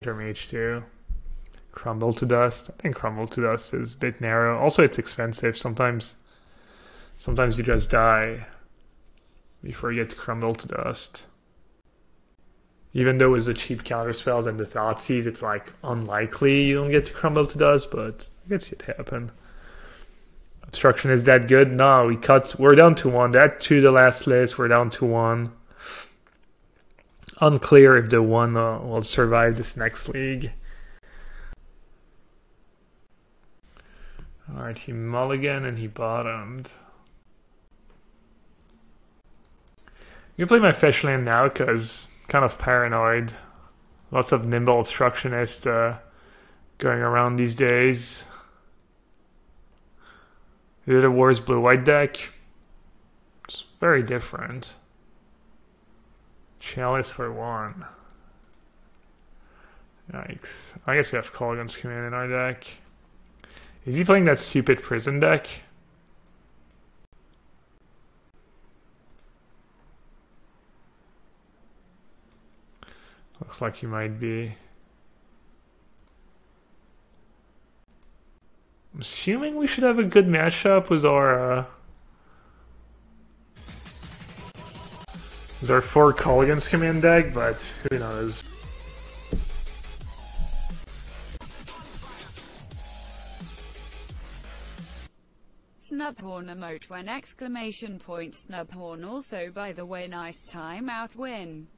Mage too. Crumble to Dust. I think Crumble to Dust is a bit narrow. Also, it's expensive. Sometimes you just die before you get to Crumble to Dust. Even though with the cheap counter spells and the Thoughtseize, it's like unlikely you don't get to Crumble to Dust, but I can see it happen. Obstruction is that good? No, we're down to 1. That to the last list, we're down to 1. Unclear if the 1 will survive this next league. Alright, he mulliganed and he bottomed. I'm gonna play my fish land now because kind of paranoid. Lots of nimble obstructionist going around these days. Is it a worse blue-white deck? It's very different. Chalice for 1. Yikes. I guess we have Colgan's Command in our deck. Is he playing that stupid prison deck? Looks like he might be. I'm assuming we should have a good matchup with our 4 Colgan's Command deck, but who knows. Snubhorn emote when exclamation point Snubhorn. Also, by the way, nice time out win.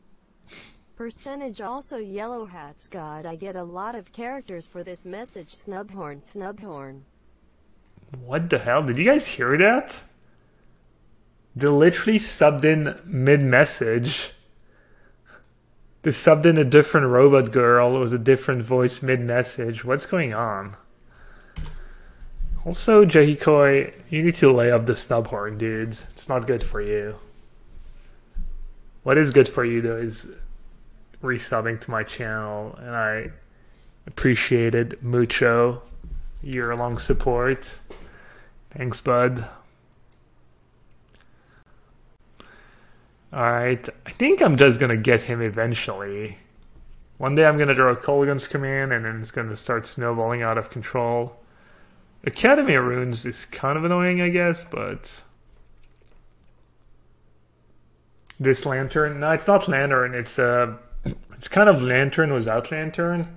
Percentage also Yellow Hats. God, I get a lot of characters for this message. Snubhorn, Snubhorn. What the hell? Did you guys hear that? They literally subbed in mid-message. They subbed in a different robot girl. It was a different voice mid-message. What's going on? Also, Jahikoi, you need to lay up the Snubhorn, dudes. It's not good for you. What is good for you, though, is resubbing to my channel, and I appreciated mucho year-long support. Thanks, bud. Alright, I think I'm just gonna get him eventually. One day I'm gonna draw a Colgan's Command, and then it's gonna start snowballing out of control. Academy Runes is kind of annoying, I guess, but this Lantern, no, it's not Lantern, it's kind of Lantern without Lantern.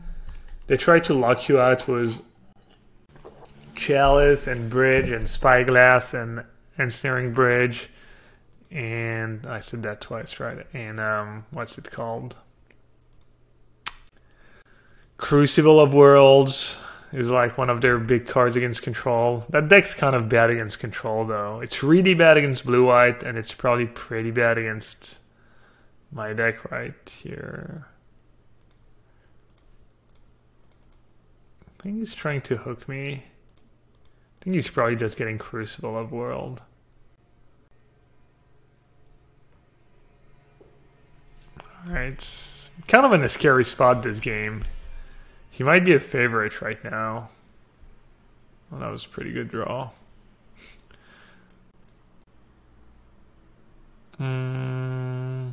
They try to lock you out with Chalice and Bridge and Spyglass and Ensnaring Bridge, and I said that twice, right? And what's it called? Crucible of Worlds is like one of their big cards against control. That deck's kind of bad against control, though. It's really bad against blue-white, and it's probably pretty bad against my deck right here. I think he's trying to hook me. I think he's probably just getting Crucible of World. Alright, kind of in a scary spot this game. He might be a favorite right now. Well, that was a pretty good draw. I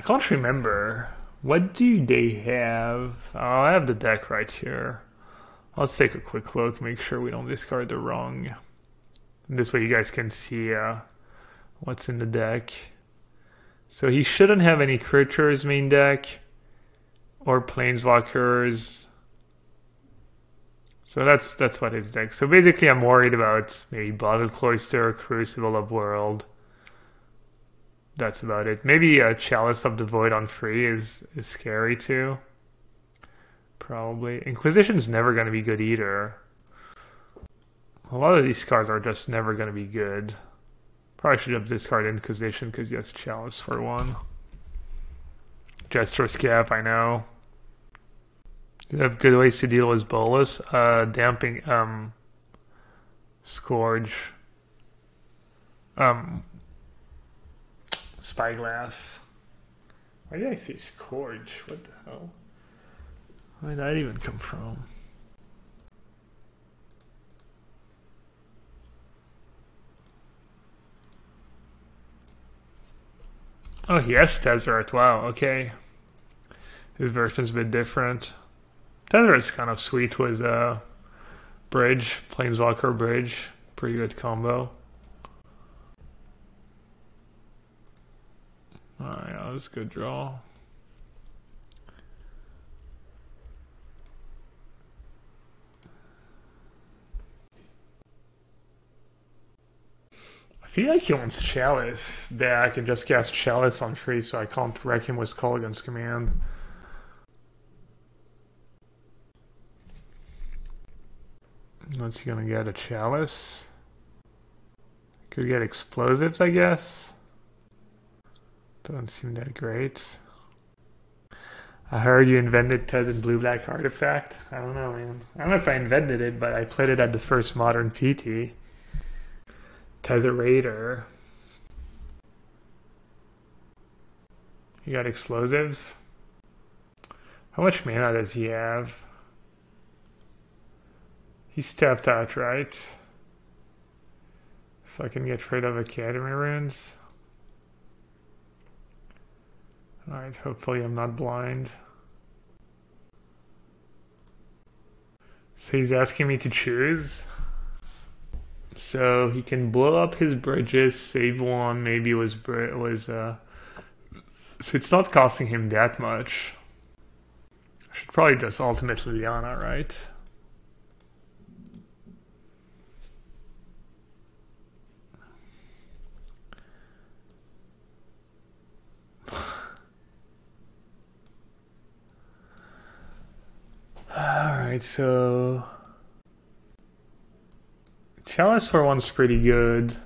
can't remember. What do they have? Oh, I have the deck right here. Let's take a quick look, make sure we don't discard the wrong. This way you guys can see what's in the deck. So he shouldn't have any creatures main deck or planeswalkers. So that's what his deck. So basically I'm worried about maybe Bottled Cloister, Crucible of World. That's about it. Maybe a Chalice of the Void on free is scary too. Probably. Inquisition's never going to be good either. A lot of these cards are just never going to be good. Probably should have discarded Inquisition because he has Chalice for 1. Gesture Scap, I know. You have good ways to deal with Bolas. Damping, Scourge. Spyglass. Why did I say Scourge? What the hell? Where did that even come from? Oh, yes, Desert. Wow, okay. His version's a bit different. Tether is kind of sweet with Bridge, Planeswalker Bridge. Pretty good combo. Alright, that was a good draw. I feel like he wants Chalice back and just cast Chalice on free so I can't wreck him with Call against command. What's he gonna get? A Chalice? Could get Explosives, I guess. Doesn't seem that great. I heard you invented Tez and Blue-Black Artifact. I don't know, man. I don't know if I invented it, but I played it at the first Modern PT. Tether Raider. You got Explosives? How much mana does he have? He's tapped out, right? So I can get rid of Academy Runes. Alright, hopefully I'm not blind. So he's asking me to choose. So he can blow up his bridges, save one, maybe it was so it's not costing him that much. I should probably just ultimate Liliana, right? Alright, so Chalice for one's pretty good.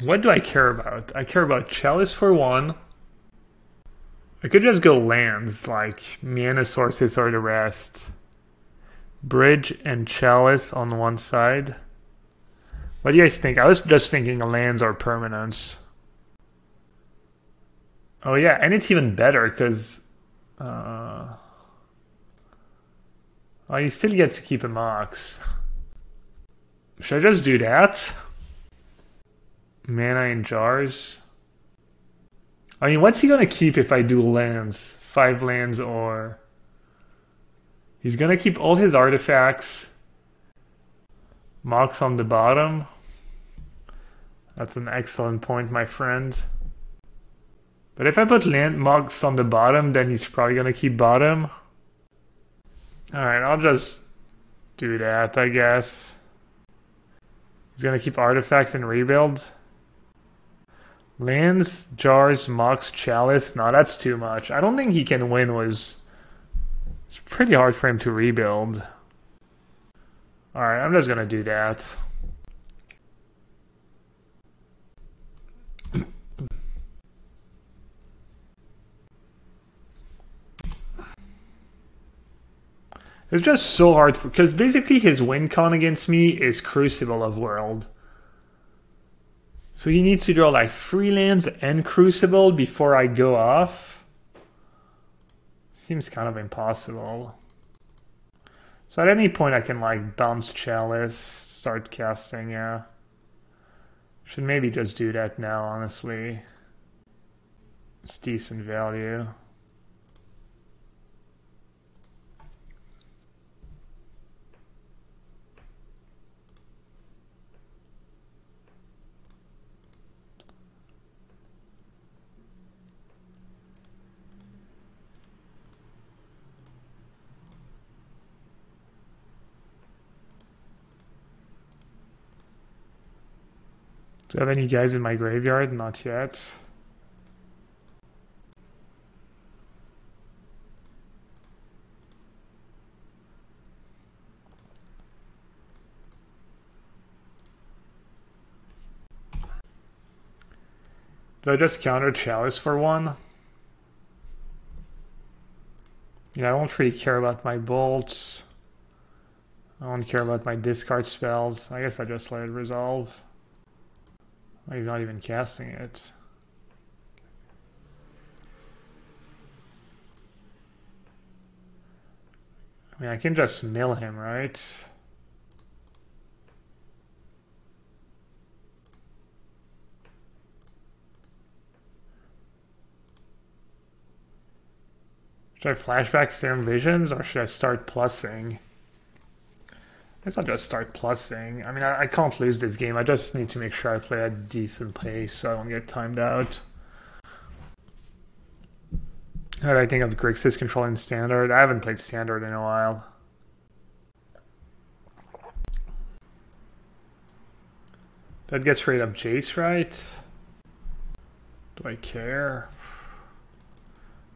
What do I care about? I care about Chalice for one. I could just go lands, like mana sources or the rest. Bridge and Chalice on one side. What do you guys think? I was just thinking lands or permanents. Oh yeah, and it's even better because oh, he still gets to keep a Mox. Should I just do that? Mana in jars. I mean, what's he gonna keep if I do lands? 5 lands or... He's gonna keep all his artifacts. Mox on the bottom. That's an excellent point, my friend. But if I put land Mox on the bottom, then he's probably gonna keep bottom. Alright, I'll just do that, I guess. He's gonna keep artifacts and rebuild. Lands, jars, Mox, Chalice. No, that's too much. I don't think he can win it's pretty hard for him to rebuild. Alright, I'm just gonna do that. It's just so hard because basically his win con against me is Crucible of World. So he needs to draw like 3 lands and Crucible before I go off. Seems kind of impossible. So at any point I can like bounce Chalice, start casting, yeah. Should maybe just do that now, honestly. It's decent value. Do I have any guys in my graveyard? Not yet. Do I just counter Chalice for one? Yeah, I don't really care about my bolts. I don't care about my discard spells. I guess I just let it resolve. He's not even casting it. I mean, I can just mill him, right? Should I flashback Serum Visions or should I start plussing? I guess I'll just start plussing. I mean, I can't lose this game. I just need to make sure I play at a decent pace so I don't get timed out. How do I think of Grixis controlling Standard? I haven't played Standard in a while. That gets rid of Jace, right? Do I care?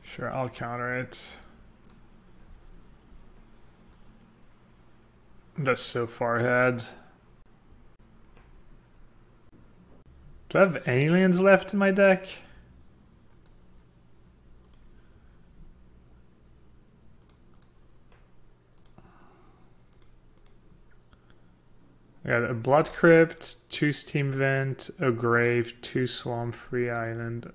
Sure, I'll counter it. I'm just so far ahead. Do I have any lands left in my deck? I got a Blood Crypt, 2 Steam Vent, a Grave, 2 Swamp, 3 Island.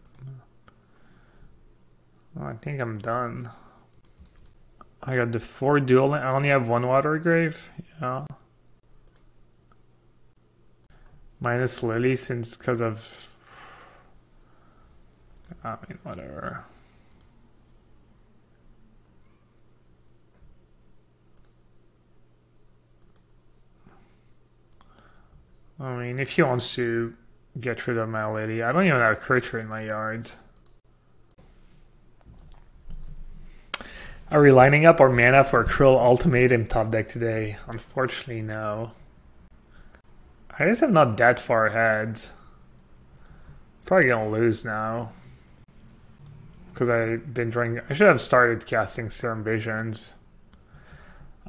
Oh, I think I'm done. I got the 4 dual. I only have 1 Water Grave. Yeah. Minus Lily since because of. I mean, whatever. I mean, if he wants to get rid of my Lily, I don't even have a creature in my yard. Are we lining up our mana for a Cruel Ultimatum top deck today? Unfortunately, no. I guess I'm not that far ahead. Probably gonna lose now. Because I've been drawing. I should have started casting Serum Visions.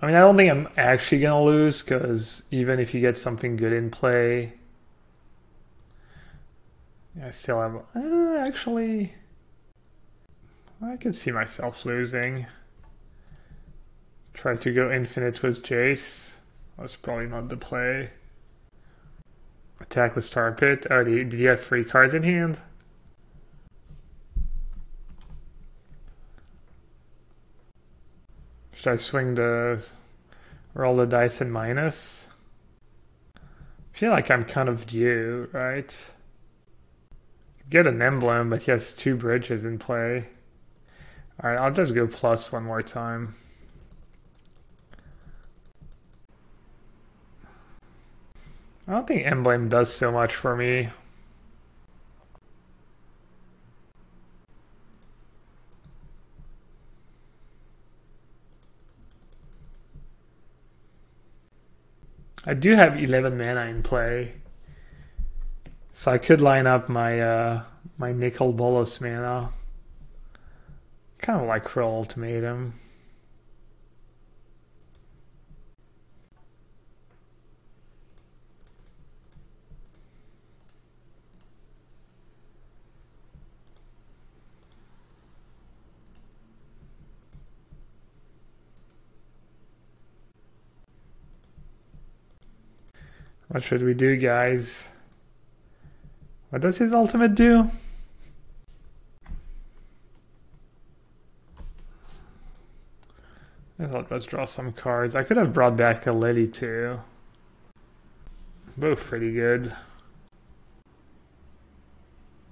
I mean, I don't think I'm actually gonna lose, because even if you get something good in play, I still have. Actually, I could see myself losing. Try to go infinite with Jace. That's probably not the play. Attack with Star Pit. Oh, did you have 3 cards in hand? Should I swing roll the dice and minus? I feel like I'm kind of due, right? Get an emblem, but he has 2 bridges in play. Alright, I'll just go plus one more time. I don't think emblem does so much for me. I do have 11 mana in play, so I could line up my my nickel Bolas mana. Kind of like Cruel Ultimatum. What should we do, guys? What does his ultimate do? I thought let's draw some cards. I could have brought back a Lily too. Both pretty good.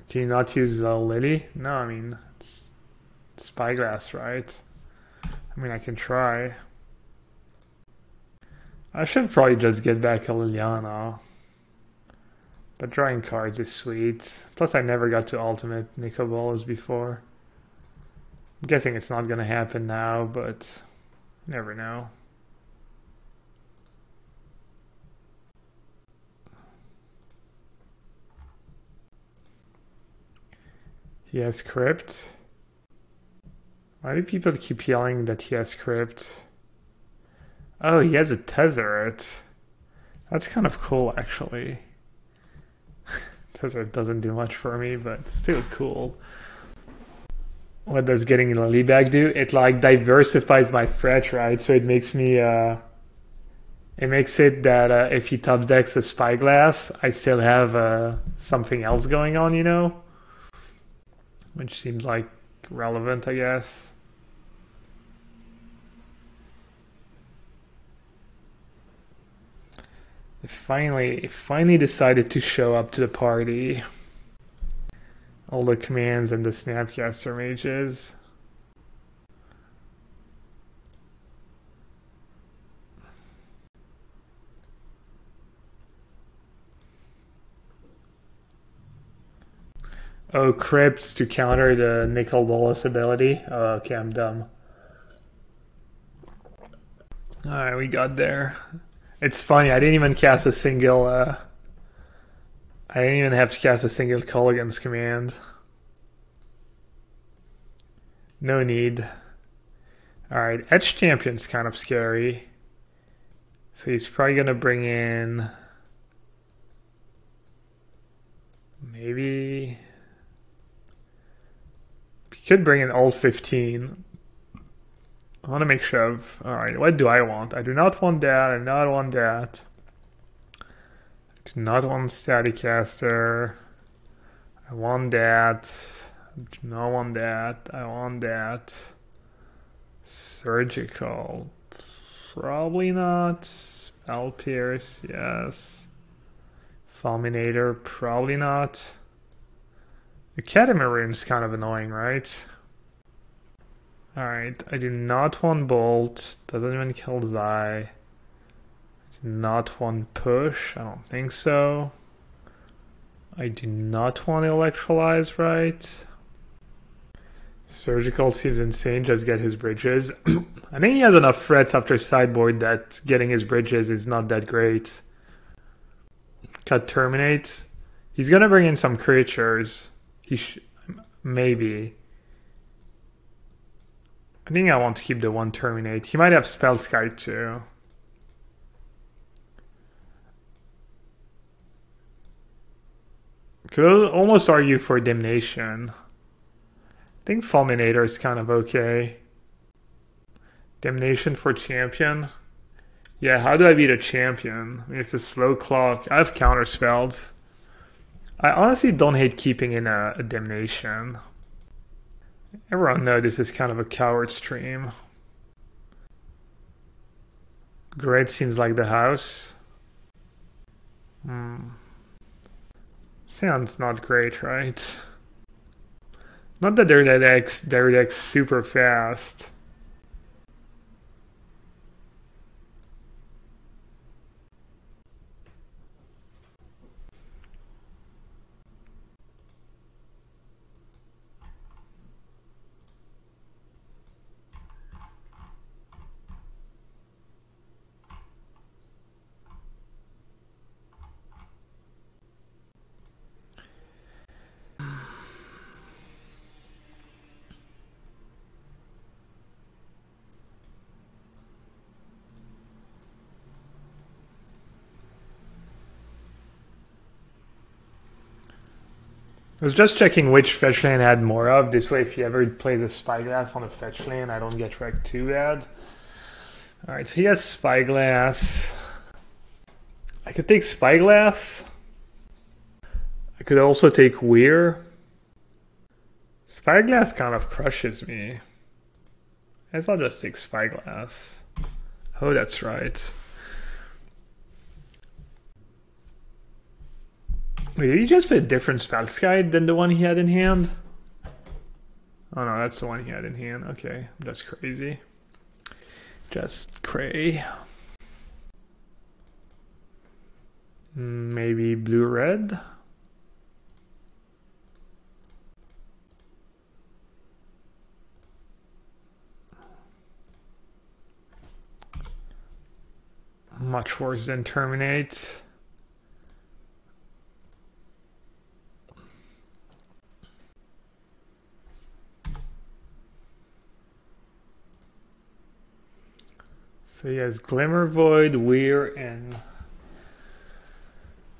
Can you not use a Lily? No, I mean, it's Spyglass, right? I mean, I can try. I should probably just get back a Liliana. But drawing cards is sweet. Plus I never got to ultimate Nico Bolas before. I'm guessing it's not gonna happen now, but you never know. He has Crypt. Why do people keep yelling that he has Crypt? Oh, he has a Tezzeret. That's kind of cool, actually. Tezzeret doesn't do much for me, but still cool. What does getting in a Lily bag do? It like diversifies my threat, right? So it makes me it makes it that if he top decks a Spyglass, I still have something else going on, you know? Which seems like relevant, I guess. It finally decided to show up to the party. All the commands and the Snapcaster mages. Oh, Crypts to counter the Nicol Bolas ability. Oh, okay, I'm dumb. Alright, we got there. It's funny, I didn't even cast a single... I didn't even have to cast a single Colligan's command. No need. Alright, Edge Champion's kind of scary. So he's probably going to bring in... Maybe... He could bring in all 15. I want to make sure of... Alright, what do I want? I do not want that, I do not want that. I do not want Staticaster. I want that. I do not want that. I want that. Surgical. Probably not. Spell Pierce, yes. Fulminator, probably not. Academy Rune's kind of annoying, right? Alright, I do not want Bolt. Doesn't even kill Zai. I do not want Push. I don't think so. I do not want Electrolyze, right? Surgical seems insane, just get his bridges. I think he has enough threats after sideboard that getting his bridges is not that great. Cut Terminate. He's gonna bring in some creatures. Maybe. I think I want to keep the one Terminate. He might have Spellskite too. Could almost argue for Damnation. I think Fulminator is kind of okay. Damnation for champion. Yeah, how do I beat a champion? I mean, it's a slow clock. I have counter spells. I honestly don't hate keeping in a Damnation. Everyone knows this is kind of a coward stream. Great seems like the house. Sounds not great, right? Not that their deck's super fast. I was just checking which fetch land I had more of. This way, if he ever plays a Spyglass on a fetch land, I don't get wrecked too bad. Alright, so he has Spyglass. I could take Spyglass. I could also take Weir. Spyglass kind of crushes me. I guess I'll just take Spyglass. Oh, that's right. Wait, did he just put a different Spellskite than the one he had in hand? Oh no, that's the one he had in hand. Okay, that's crazy. Just cray. Maybe blue-red? Much worse than Terminate. So he has Glimmer Void, Weir, and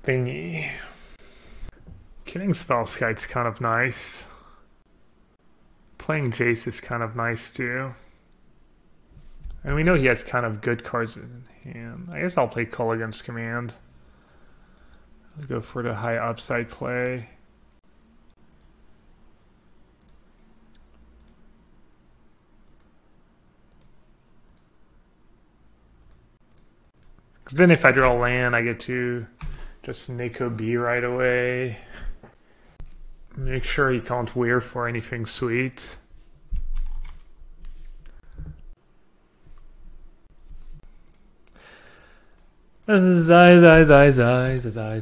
Thingy. Killing Spellskite's kind of nice. Playing Jace is kind of nice too. And we know he has kind of good cards in hand. I guess I'll play Culligan's Command. I'll go for the high upside play. Because then if I draw land, I get to just Nico B right away. Make sure he can't weir for anything sweet. Zai, zai, zai, zai, zai, zai,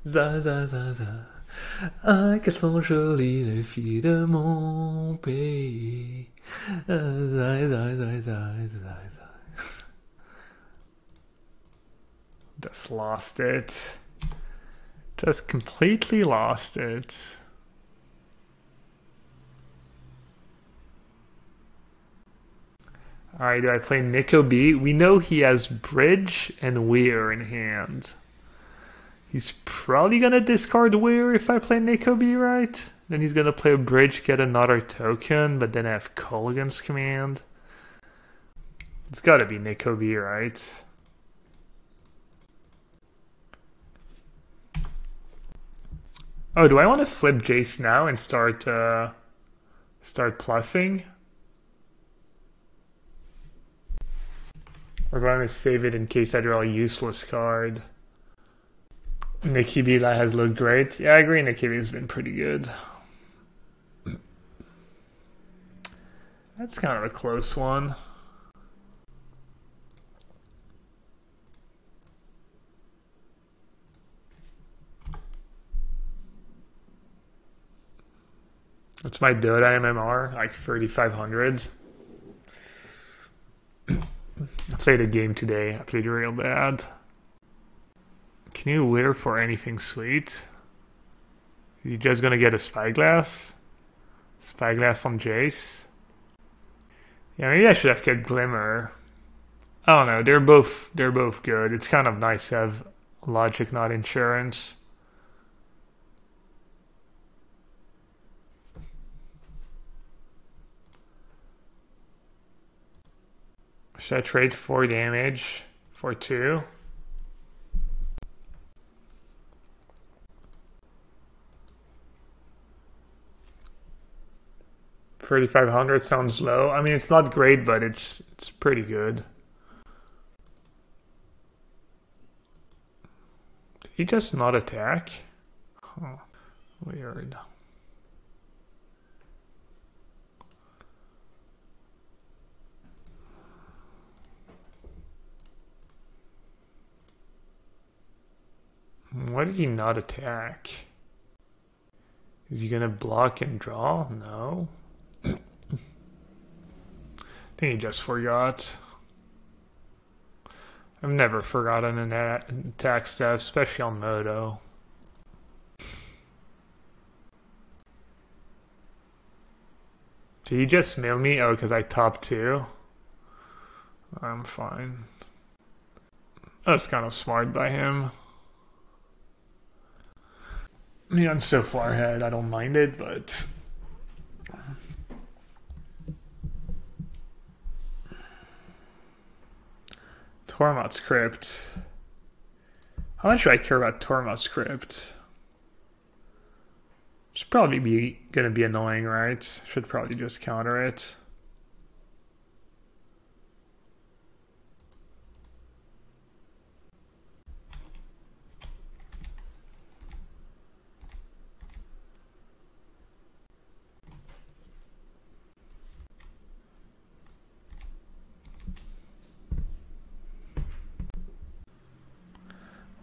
zai, zai, zai, zai. I que sont jolies les filles de mon pays. Zai, zai, zai, zai, zai, zai. Just lost it. Just completely lost it. Alright, do I play Nico B? We know he has Bridge and Weir in hand. He's probably gonna discard Weir if I play Nico B, right? Then he's gonna play a Bridge, get another token, but then I have Culligan's command. It's gotta be Nico B, right? Oh, do I want to flip Jace now and start plussing? Or do I want to save it in case I draw a useless card? Nikibila has looked great. Yeah, I agree. Nikibila's been pretty good. That's kind of a close one. What's my Dota MMR? Like 3,500. I played a game today. I played real bad. Can you wear for anything sweet? Is he just gonna get a Spyglass? Spyglass on Jace? Yeah, maybe I should have kept Glimmer. I don't know. They're both good. It's kind of nice to have logic, not insurance. Should I trade 4 damage for 2? $3,500 sounds low. I mean, it's not great, but it's pretty good. Did he just not attack? Huh. Weird. Why did he not attack? Is he gonna block and draw? No. I think he just forgot. I've never forgotten an attack step, especially on Moto. Did he just mail me? Oh, because I top 2? I'm fine. That's kind of smart by him. I mean, I'm so far ahead, I don't mind it, but... Tormod's Crypt. How much do I care about Tormod's Crypt? Should probably gonna be annoying, right? Should probably just counter it.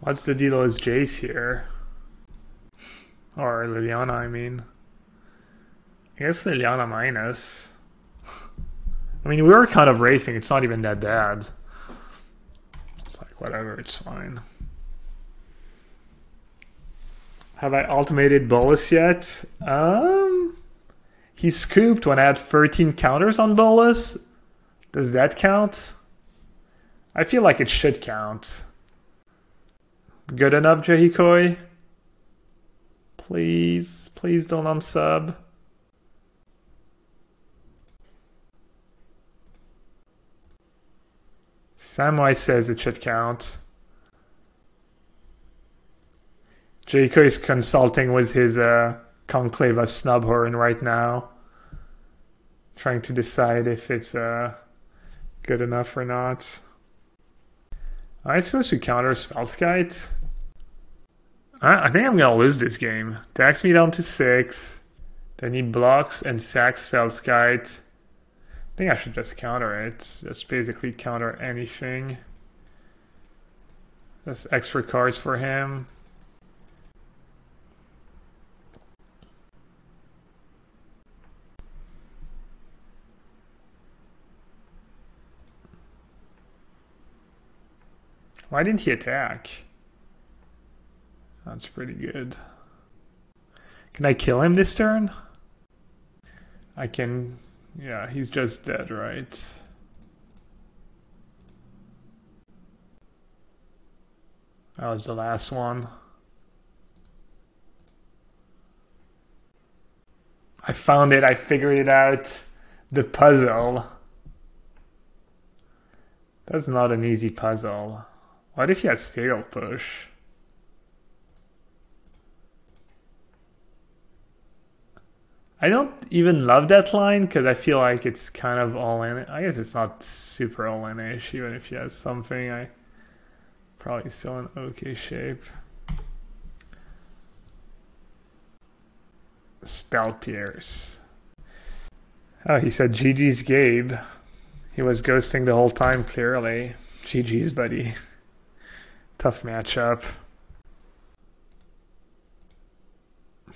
What's the deal with Jace here? Or Liliana, I mean. I guess Liliana minus. I mean, we were kind of racing. It's not even that bad. It's like, whatever, it's fine. Have I ultimated Bolas yet? He scooped when I had 13 counters on Bolas. Does that count? I feel like it should count. Good enough, Jahikoi? Please, please don't unsub. Samwise says it should count. Jahikoi is consulting with his conclave of Snubhorn right now. Trying to decide if it's good enough or not. Am I supposed to counter Spellskite? I think I'm gonna lose this game. Tax me down to 6. Then he blocks and sacks Spellskite. I think I should just counter it. Just basically counter anything. Just extra cards for him. Why didn't he attack? That's pretty good. Can I kill him this turn? I can... Yeah, he's just dead, right? That was the last one. I found it. I figured it out. The puzzle. That's not an easy puzzle. What if he has Fatal Push? I don't even love that line because I feel like it's kind of all in. I guess it's not super all in-ish, even if he has something. I probably still in okay shape. Spell Pierce. Oh, he said GG's Gabe. He was ghosting the whole time, clearly. GG's, buddy. Tough matchup.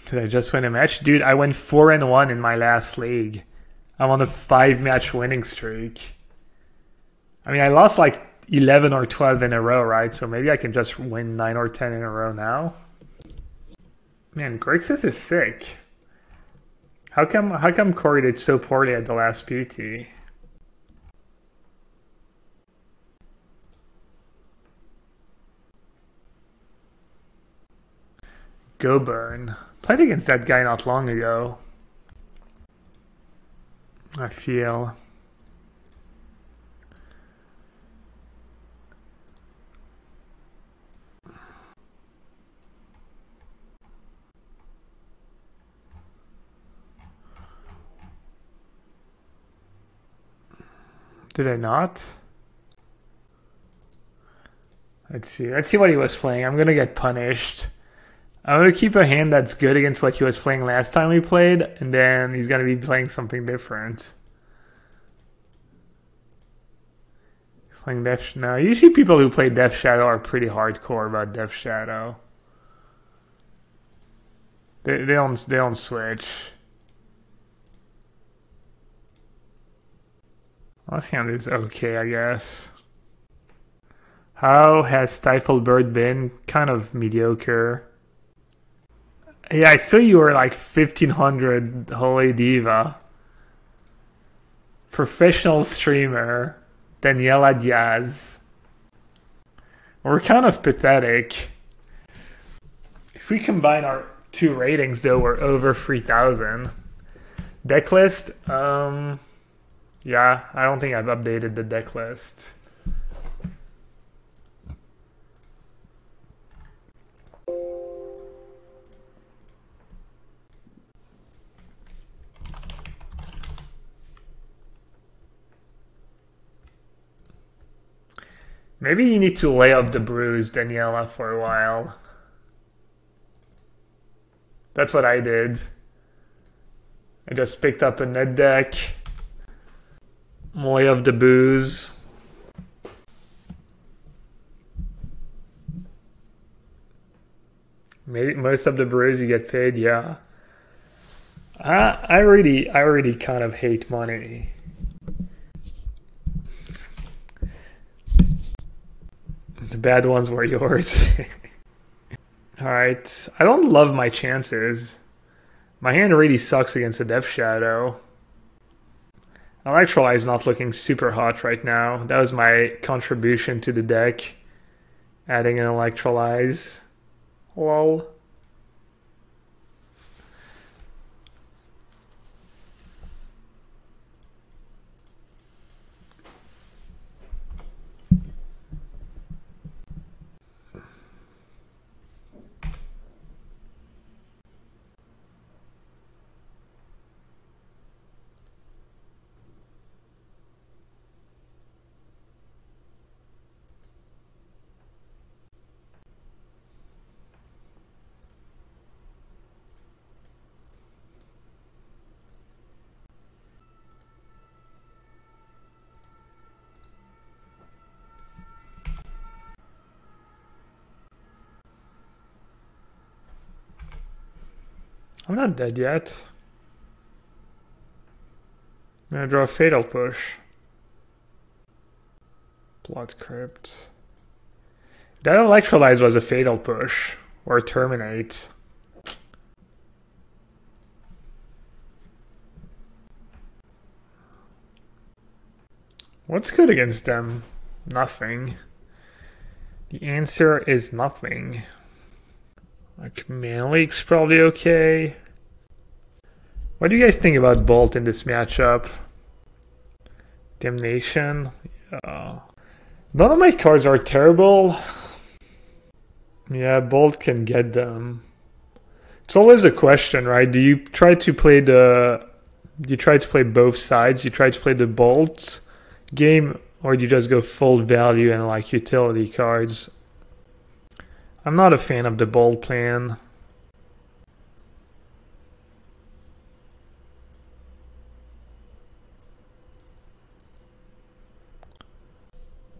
Did I just win a match? Dude, I went 4-1 in my last league. I'm on a 5-match winning streak. I mean, I lost like 11 or 12 in a row, right? So maybe I can just win 9 or 10 in a row now. Man, Grixis is sick. How come Corey did so poorly at the last PT? Go burn. Played against that guy not long ago. I feel. Did I not? Let's see. Let's see what he was playing. I'm gonna get punished. I'm going to keep a hand that's good against what he was playing last time we played, and then he's going to be playing something different. Playing Death... No, usually people who play Death Shadow are pretty hardcore about Death Shadow. They don't switch. Last hand is okay, I guess. How has Stifled Bird been? Kind of mediocre. Yeah, I saw you were like 1500 Holy Diva. Professional streamer, Daniela Diaz. We're kind of pathetic. If we combine our two ratings, though, we're over 3000. Deck list? Yeah, I don't think I've updated the deck list. Maybe you need to lay off the bruise, Daniela, for a while. That's what I did. I just picked up a net deck. Lay off the booze. Most of the bruise you get paid, yeah. I already kind of hate money. The bad ones were yours. Alright, I don't love my chances. My hand really sucks against the Death Shadow. Electrolyze not looking super hot right now. That was my contribution to the deck. Adding an Electrolyze. Lol. I'm not dead yet. I'm gonna draw a Fatal Push. Blood Crypt. That Electrolyze was a fatal push. Or terminate. What's good against them? Nothing. The answer is nothing. Like, Man League's probably okay. What do you guys think about Bolt in this matchup? Damnation? None of my cards are terrible. Yeah, Bolt can get them. It's always a question, right? Do you try to play both sides? You try to play the Bolt game, or do you just go full value and like utility cards? I'm not a fan of the Bolt plan.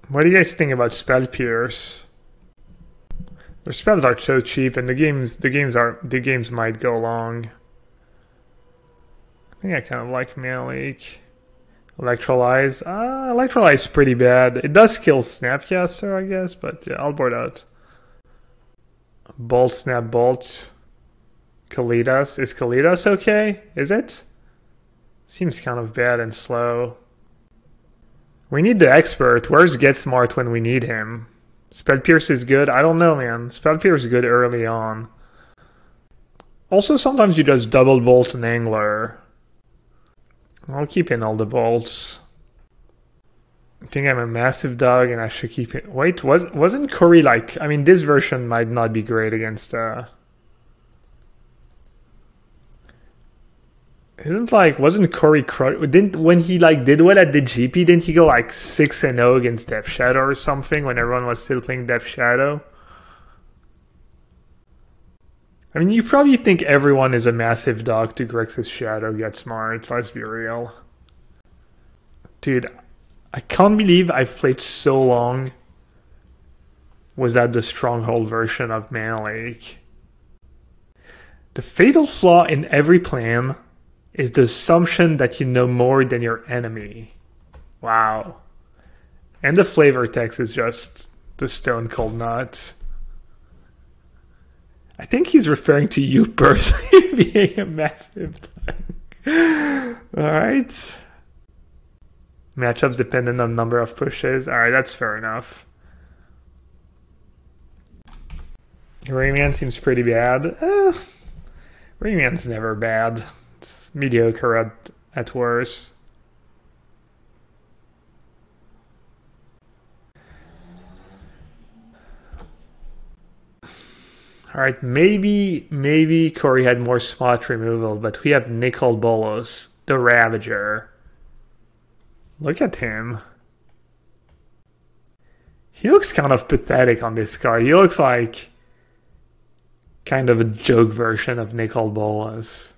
What do you guys think about Spell Pierce? Their spells are so cheap, and the games might go long. I think I kind of like Mana Leak. Electrolyze. Electrolyze is pretty bad. It does kill Snapcaster, I guess, but yeah, I'll board out. Bolt, Snap, Bolt. Kalidas. Is Kalidas okay? Is it? Seems kind of bad and slow. We need the expert. Where's Get Smart when we need him? Spell Pierce is good? I don't know, man. Spell Pierce is good early on. Also, sometimes you just double bolt an angler. I'll keep in all the bolts. I think I'm a massive dog and I should keep it. Wait, wasn't Curry like... I mean, this version might not be great against... Wasn't Curry... when he like did well at the GP, didn't he go like 6-0 against Death Shadow or something when everyone was still playing Death Shadow? I mean, you probably think everyone is a massive dog to Grixis Shadow Get Smart, let's be real. Dude, I can't believe I've played so long without the Stronghold version of Mana Leak. The fatal flaw in every plan is the assumption that you know more than your enemy. Wow. And the flavor text is just the stone cold nuts. I think he's referring to you personally being a massive thing. Alright. Matchups dependent on number of pushes. Alright, that's fair enough. Rayman seems pretty bad. Rayman's never bad. It's mediocre at worst. Alright, maybe Corey had more spot removal, but we have Nicol Bolas, the Ravager. Look at him. He looks kind of pathetic on this card. He looks like kind of a joke version of Nicol Bolas.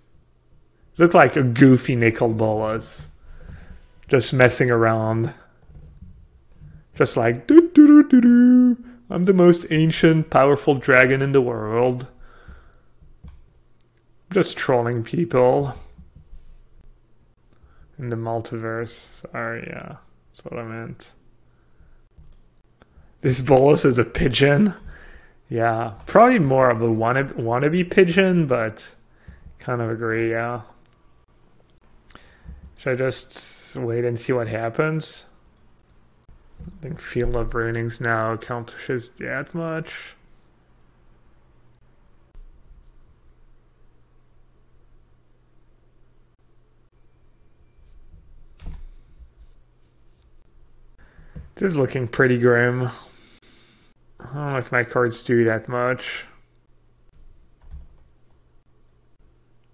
He looks like a goofy Nicol Bolas. Just messing around. Just like, doo-doo-doo-doo-doo. I'm the most ancient, powerful dragon in the world. Just trolling people. In the multiverse. Sorry, yeah. That's what I meant. This Bolas is a pigeon. Yeah. Probably more of a wannabe pigeon, but kind of agree, yeah. Should I just wait and see what happens? I think Field of Runings now accomplishes that much. This is looking pretty grim. I don't know if my cards do that much.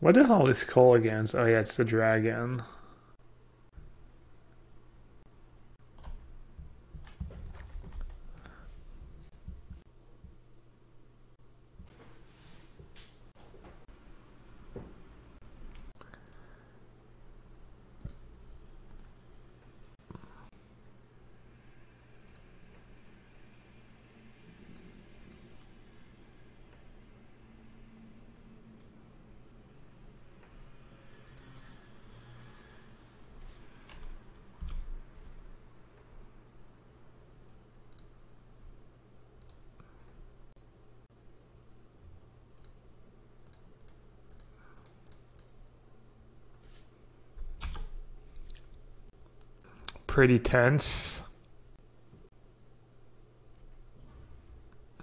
What the hell is Cole against? Oh yeah, it's the dragon. pretty tense.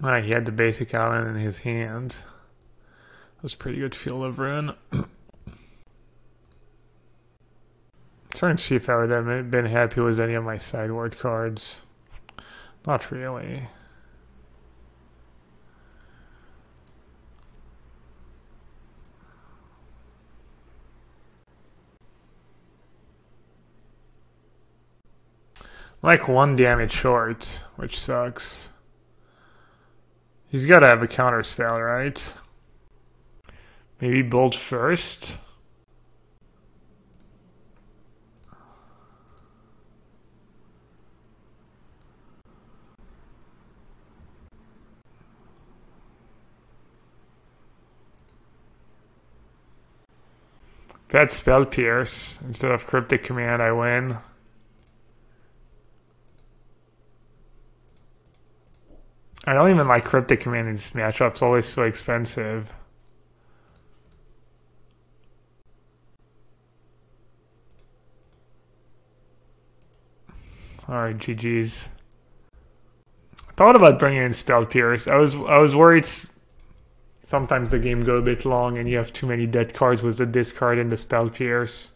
He had the basic island in his hand. That was a pretty good field of ruin. Trying to see if I would have been happy with any of my sideboard cards. Not really. Like 1 damage short, which sucks. He's got to have a counter spell, right? Maybe Bolt first? If I had Spell Pierce instead of Cryptic Command, I win. I don't even like Cryptic Command in this matchup. It's always so expensive. Alright, GG's. I thought about bringing in Spell Pierce. I was worried sometimes the game go a bit long and you have too many dead cards with the discard and the Spell Pierce.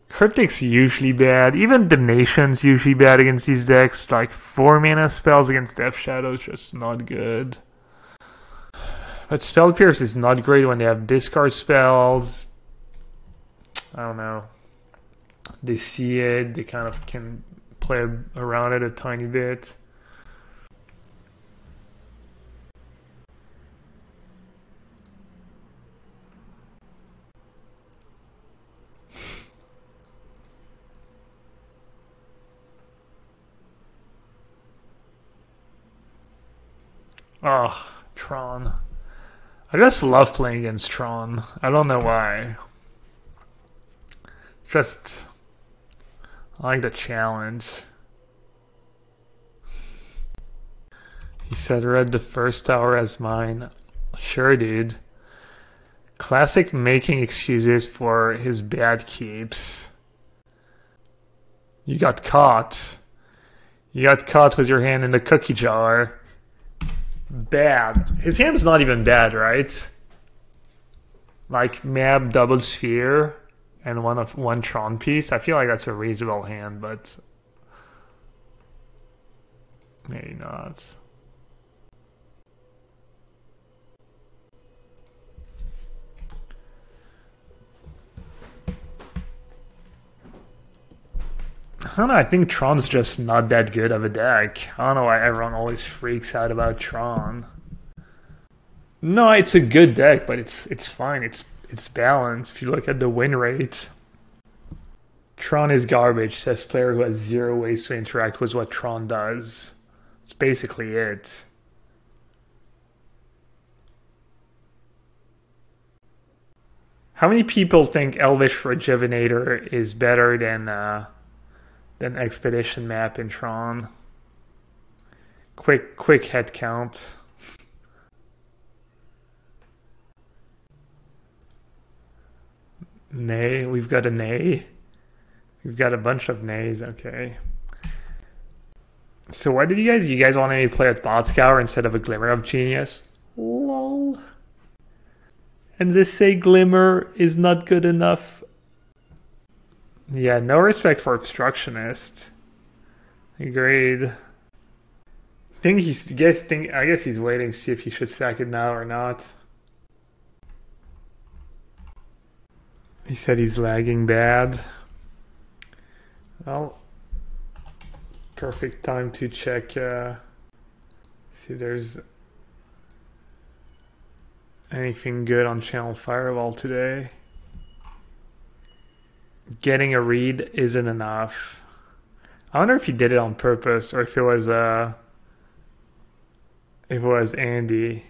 Cryptic's usually bad. Even Damnation's usually bad against these decks. Like 4 mana spells against Death Shadow is just not good. But Spell Pierce is not great when they have discard spells. I don't know. They see it, they kind of can play around it a tiny bit. Oh, Tron. I just love playing against Tron. I don't know why. Just, I like the challenge. He said, read the first tower as mine. Sure, dude. Classic making excuses for his bad keeps. You got caught. You got caught with your hand in the cookie jar. Bad. His hand's not even bad, right? Like Mab, double sphere, and one Tron piece. I feel like that's a reasonable hand, but maybe not. I don't know, I think Tron's just not that good of a deck. I don't know why everyone always freaks out about Tron. No, it's a good deck, but it's fine. It's balanced. If you look at the win rate, Tron is garbage, says player who has 0 ways to interact with what Tron does. It's basically it. How many people think Elvish Rejuvenator is better than Expedition Map in Tron? Quick head count. Nay, we've got a nay. We've got a bunch of nays, okay. So what did you guys want me to play at Botscour instead of a Glimmer of Genius? Lol. And they say Glimmer is not good enough. Yeah, no respect for Obstructionist. Agreed. I guess he's waiting to see if he should sack it now or not. He said he's lagging bad. Well, perfect time to check, see if there's anything good on Channel Fireball today. Getting a read isn't enough. I wonder if he did it on purpose or if it was Andy.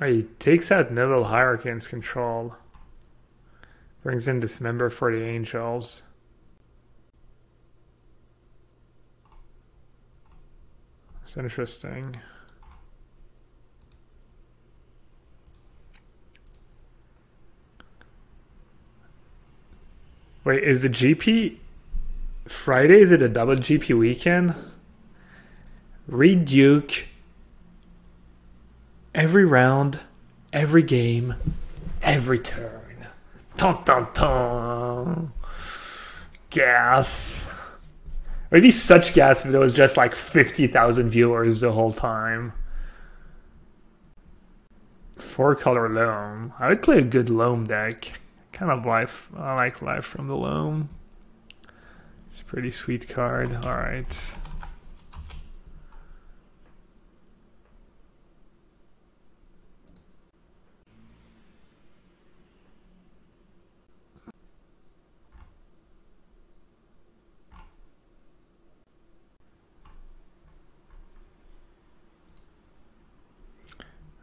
Oh, he takes out Middle Hierarchy's control. Brings in Dismember for the Angels. It's interesting. Wait, is the GP Friday? Is it a double GP weekend? Read Duke every round, every game, every turn. Dun dun dun. Gas. It would be such gas if there was just like 50,000 viewers the whole time. 4-color loam. I would play a good loam deck. Kind of life. I like life from the loam. It's a pretty sweet card. All right.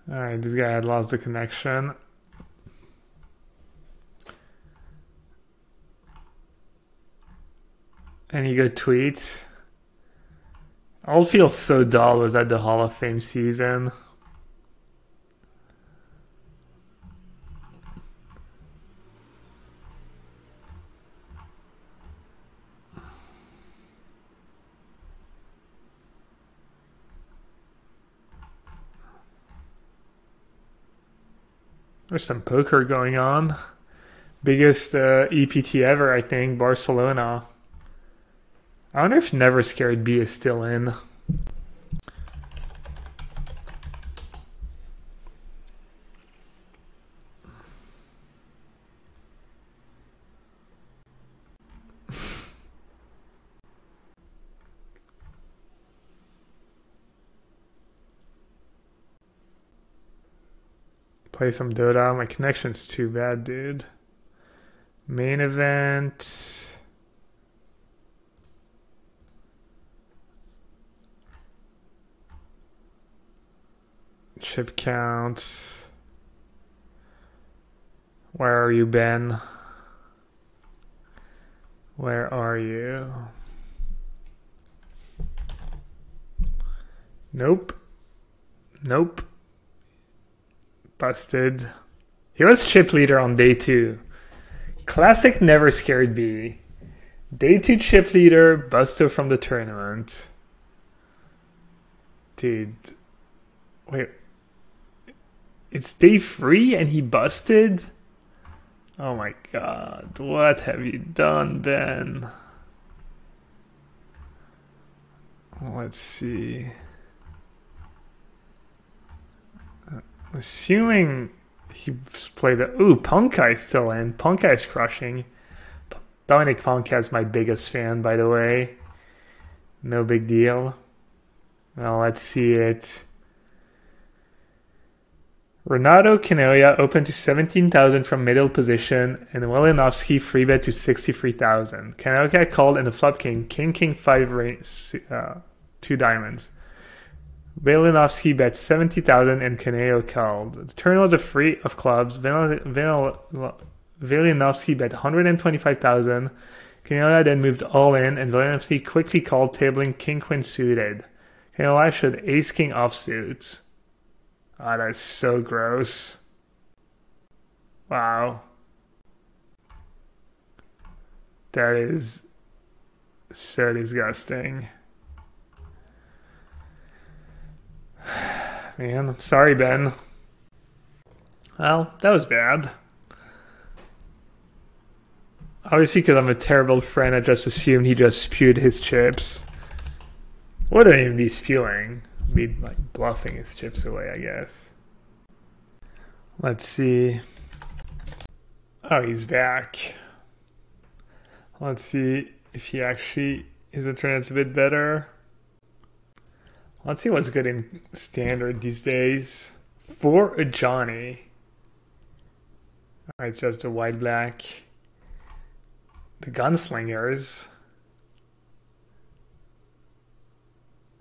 All right, this guy had lost the connection. Any good tweets? All feels so dull was at the Hall of Fame season. There's some poker going on. Biggest EPT ever, I think, Barcelona. I wonder if Never Scared B is still in. Play some Dota. My connection's too bad, dude. Main event. Chip count. Where are you, Ben? Where are you? Nope. Nope. Busted. He was chip leader on day 2. Classic Never Scared B. Day 2 chip leader, busto from the tournament. Dude. Wait. It's day 3 and he busted? Oh my god. What have you done, Ben? Let's see. Assuming he's played the... Ooh, Punkai's still in. Punkai's crushing. Dominic Punkai's my biggest fan, by the way. No big deal. Well, let's see it. Renato Canoia opened to 17,000 from middle position, and Wilinovsky free bet to 63,000. Canoia called in the flop king, king 5 2 diamonds. Wilinovsky bet 70,000 and Canoia called. The turn was a free of clubs. Wilinovsky bet 125,000. Canoia then moved all in, and Wilinovsky quickly called, tabling king-queen suited. Canoia showed ace-king offsuit. Ah, that's so gross. Wow. That is so disgusting. Man, I'm sorry, Ben. Well, that was bad. Obviously, because I'm a terrible friend, I just assumed he just spewed his chips. Wouldn't even be spewing. Be like bluffing his chips away, I guess. Let's see. Oh, he's back. Let's see if he actually his internet's a bit better. Let's see what's good in standard these days. For a Johnny. Alright, it's just a white black. The Gunslingers.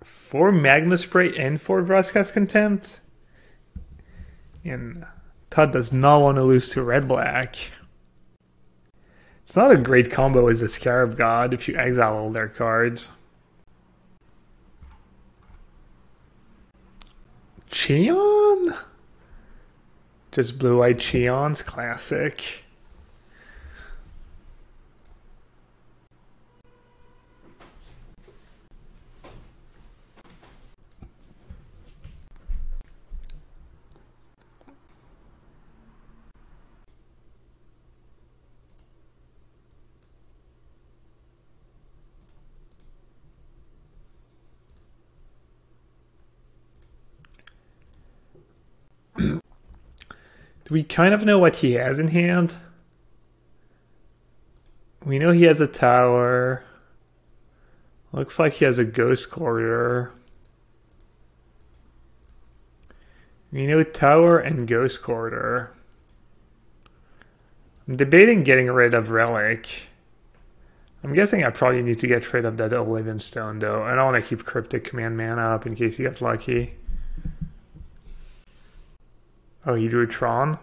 4 Magma Spray and 4 Vraska's Contempt. And Todd does not want to lose to red black. It's not a great combo as a Scarab God if you exile all their cards. Cheon? Just blue-eyed Cheon's classic. We kind of know what he has in hand. We know he has a tower. Looks like he has a ghost corridor. We know tower and ghost corridor. I'm debating getting rid of relic. I'm guessing I probably need to get rid of that Oblivion Stone though. I don't want to keep Cryptic Command mana up in case he gets lucky. Oh, he drew Tron?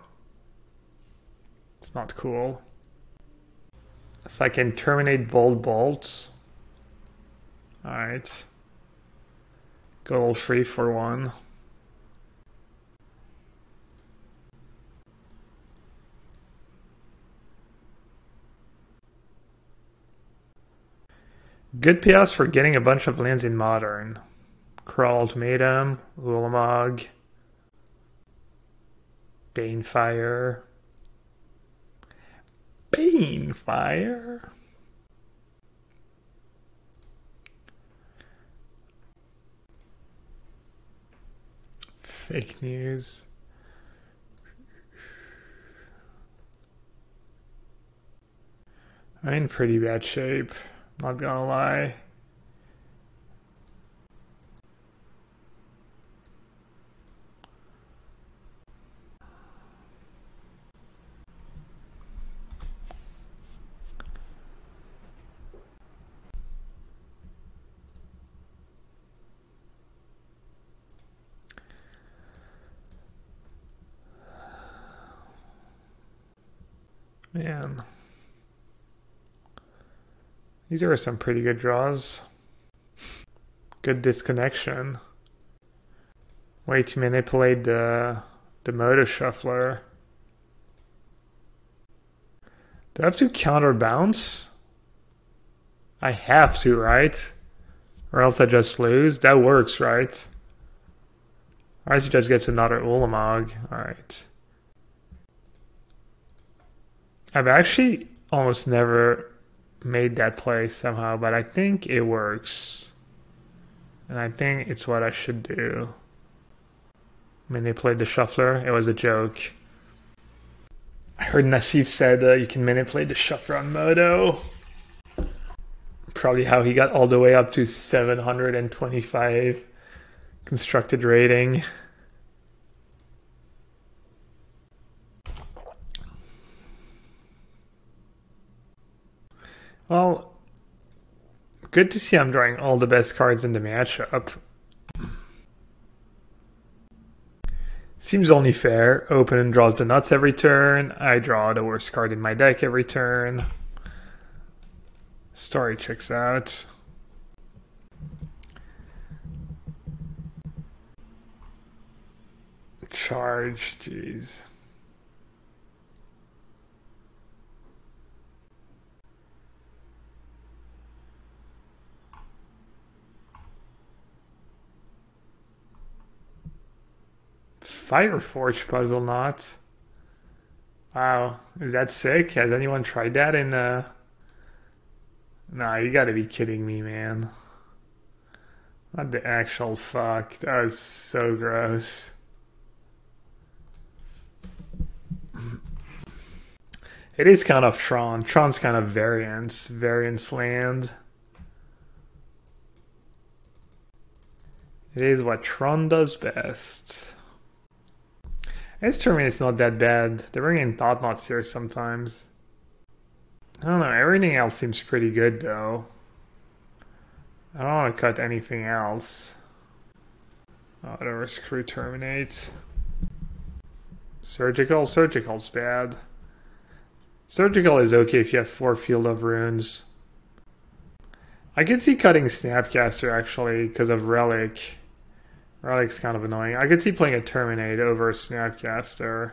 It's not cool. So I can terminate Bold Bolts. Alright. Go all free for one. Good payoffs for getting a bunch of lands in Modern. Crawl Ultimatum, Ulamog, Banefire. Banefire? Fake news. I'm in pretty bad shape, not gonna lie. Man. These are some pretty good draws. Good disconnection. Way to manipulate the Moto Shuffler. Do I have to counter bounce? I have to, right? Or else I just lose. That works, right? Or else he just gets another Ulamog. Alright. I've actually almost never made that play somehow, but I think it works. And I think it's what I should do. Manipulate the shuffler. It was a joke. I heard Nassif said you can manipulate the shuffler on Moto. Probably how he got all the way up to 725 constructed rating. Well, good to see I'm drawing all the best cards in the matchup. Seems only fair. Open draws the nuts every turn. I draw the worst card in my deck every turn. Story checks out. Charge, jeez. Fireforge puzzle knot. Wow, is that sick? Has anyone tried that in Nah, you gotta be kidding me, man. What the actual fuck? That was so gross. It is kind of Tron. Tron's kind of variance land. It is what Tron does best. This tournament's not that bad. They bring in Thought Knots here sometimes. I don't know, everything else seems pretty good though. I don't want to cut anything else. Oh, whatever, screw Terminate. Surgical's bad. Surgical is okay if you have 4 Field of Runes. I could see cutting Snapcaster actually because of Relic. Relic's kind of annoying. I could see playing a Terminate over a Snapcaster.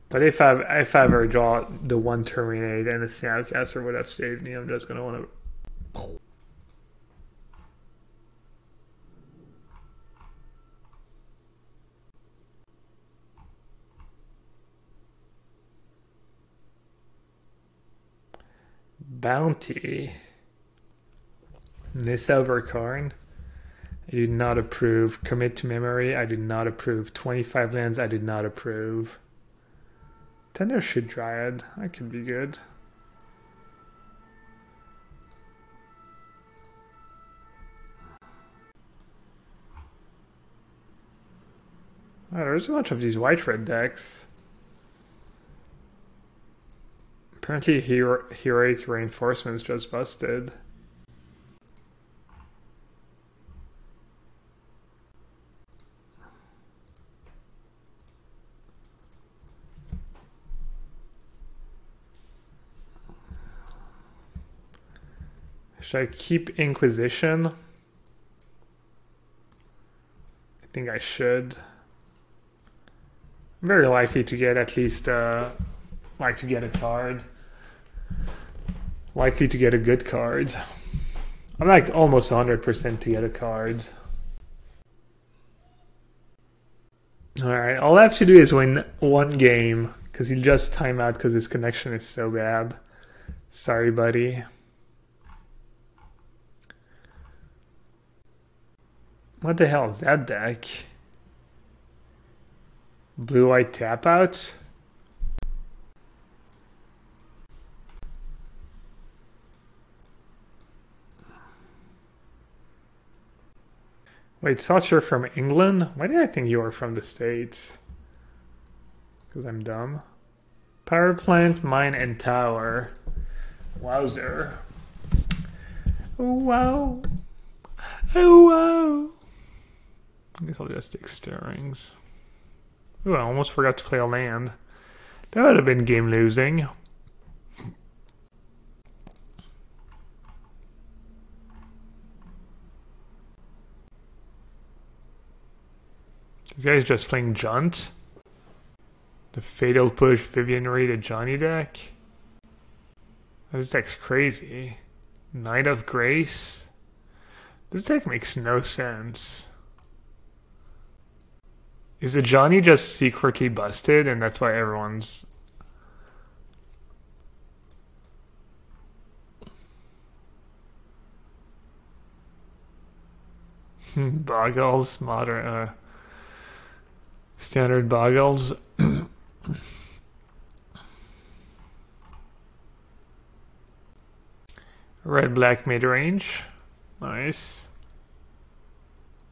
But if I ever draw the one Terminate and the Snapcaster would have saved me, I'm just gonna want to. Bounty. Nissa over Karn. I do not approve. Commit to memory. I do not approve. 25 lands. I do not approve. Tender Shoot Dryad. That could be good. Oh, there's a bunch of these white-red decks. Apparently Heroic Reinforcements just busted. Should I keep Inquisition? I think I should. I'm very likely to get at least like to get a card. Likely to get a good card. I'm like almost 100% to get a card. Alright, all I have to do is win one game because he'll just time out because his connection is so bad. Sorry, buddy. What the hell is that deck? Blue-white tap out? Wait, Sauce, you're from England? Why did I think you were from the States? Because I'm dumb. Power plant, mine, and tower. Wowzer. Oh, wow. Oh, wow. I guess I'll just take Stirrings. Ooh, I almost forgot to play a land. That would have been game losing. This guy's just playing Junt. The Fatal Push Vivian Rated Johnny deck. This deck's crazy. Knight of Grace. This deck makes no sense. Is the Johnny just secretly busted and that's why everyone's... Boggles, modern, standard Boggles. Red-black mid-range. Nice.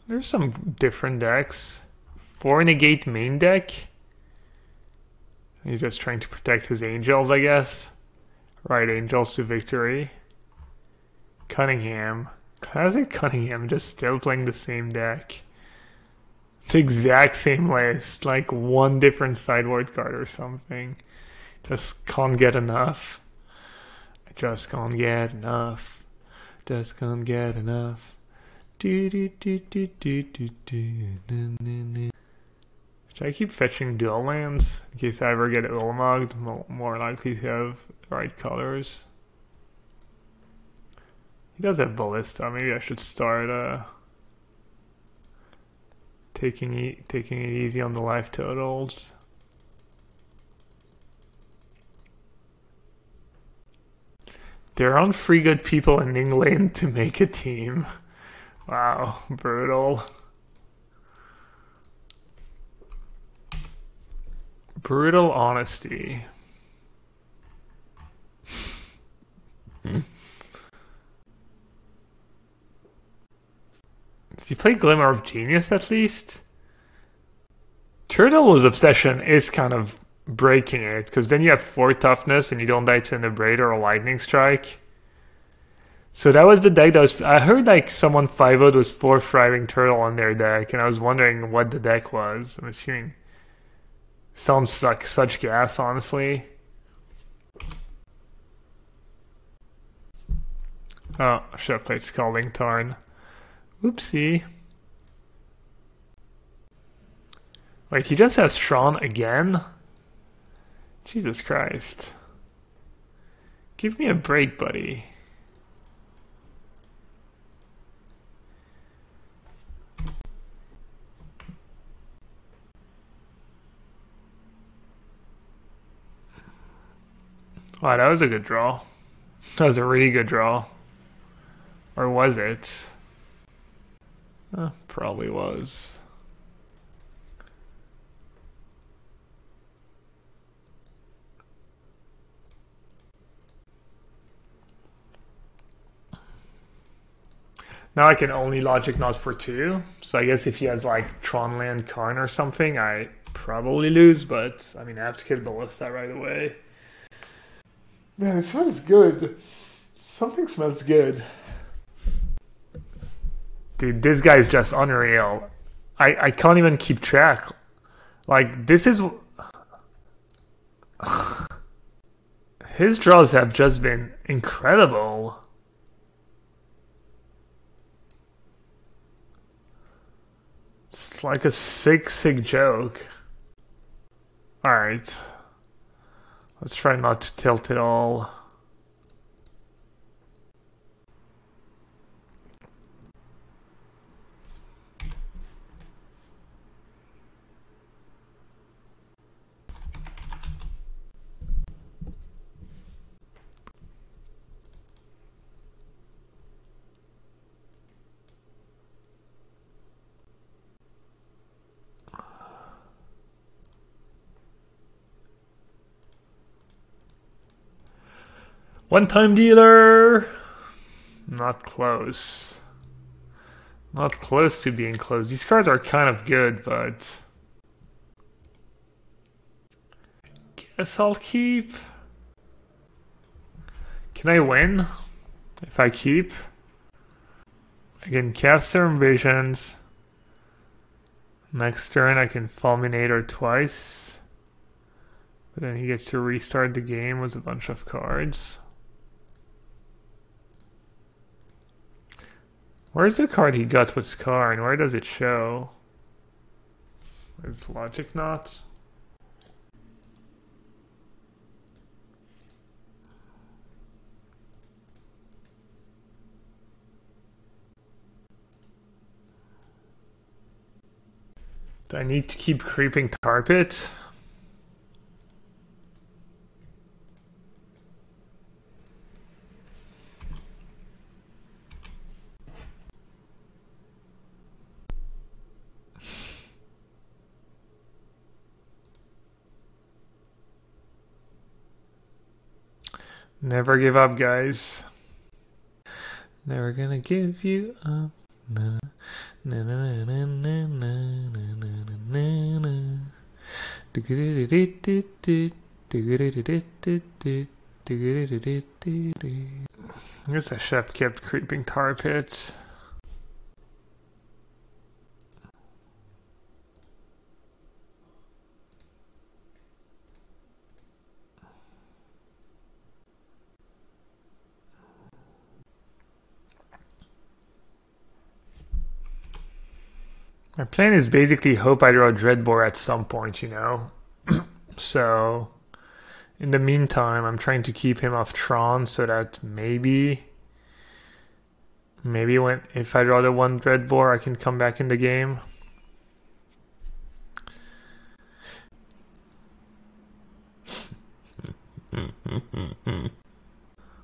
There's some different decks. 4 negate main deck. He's just trying to protect his angels, I guess. Right, angels to victory. Cunningham. Classic Cunningham, just still playing the same deck. The exact same list, like one different sideboard card or something. Just can't get enough. I just can't get enough. Just can't get enough. Do do do do do do do. Should I keep fetching dual lands in case I ever get Ulamoged? More likely to have the right colors. He does have Ballista. Maybe I should start taking it easy on the life totals. There aren't 3 good people in England to make a team. Wow, brutal. Brutal honesty. Did you play Glimmer of Genius at least? Turtle's Obsession is kind of breaking it, because then you have 4 toughness and you don't die to an Abrade or a Lightning Strike. So that was the deck that was... I heard like someone 5-0'd was 4 Thriving Turtle on their deck, and I was wondering what the deck was. I'm assuming... Sounds like such gas, honestly. Oh, I should have played Scalding Tarn. Oopsie. Wait, he just has Tron again? Jesus Christ. Give me a break, buddy. Wow, that was a good draw. That was a really good draw. Or was it? Probably was. Now I can only logic not for 2. So I guess if he has like Tronland Karn or something, I probably lose, but I mean I have to kill Bolas right away. Man, it smells good. Something smells good. Dude, this guy's just unreal. I can't even keep track. Like, this is... His draws have just been incredible. It's like a sick joke. Alright. Let's try not to tilt it all. One-time dealer! Not close. Not close to being close. These cards are kind of good, but... Guess I'll keep. Can I win? If I keep? I can cast Serum Visions. Next turn I can Fulminator twice. But then he gets to restart the game with a bunch of cards. Where's the card he got with Scar and where does it show? Is Logic not? Do I need to keep creeping Tar Pit? Never give up, guys. Never gonna give you up. Na, na, na, na, na, na, na, na, na. I guess I should have kept creeping Tar Pits. My plan is basically hope I draw Dreadbore at some point, you know? So, in the meantime, I'm trying to keep him off Tron so that maybe if I draw the one Dreadbore, I can come back in the game.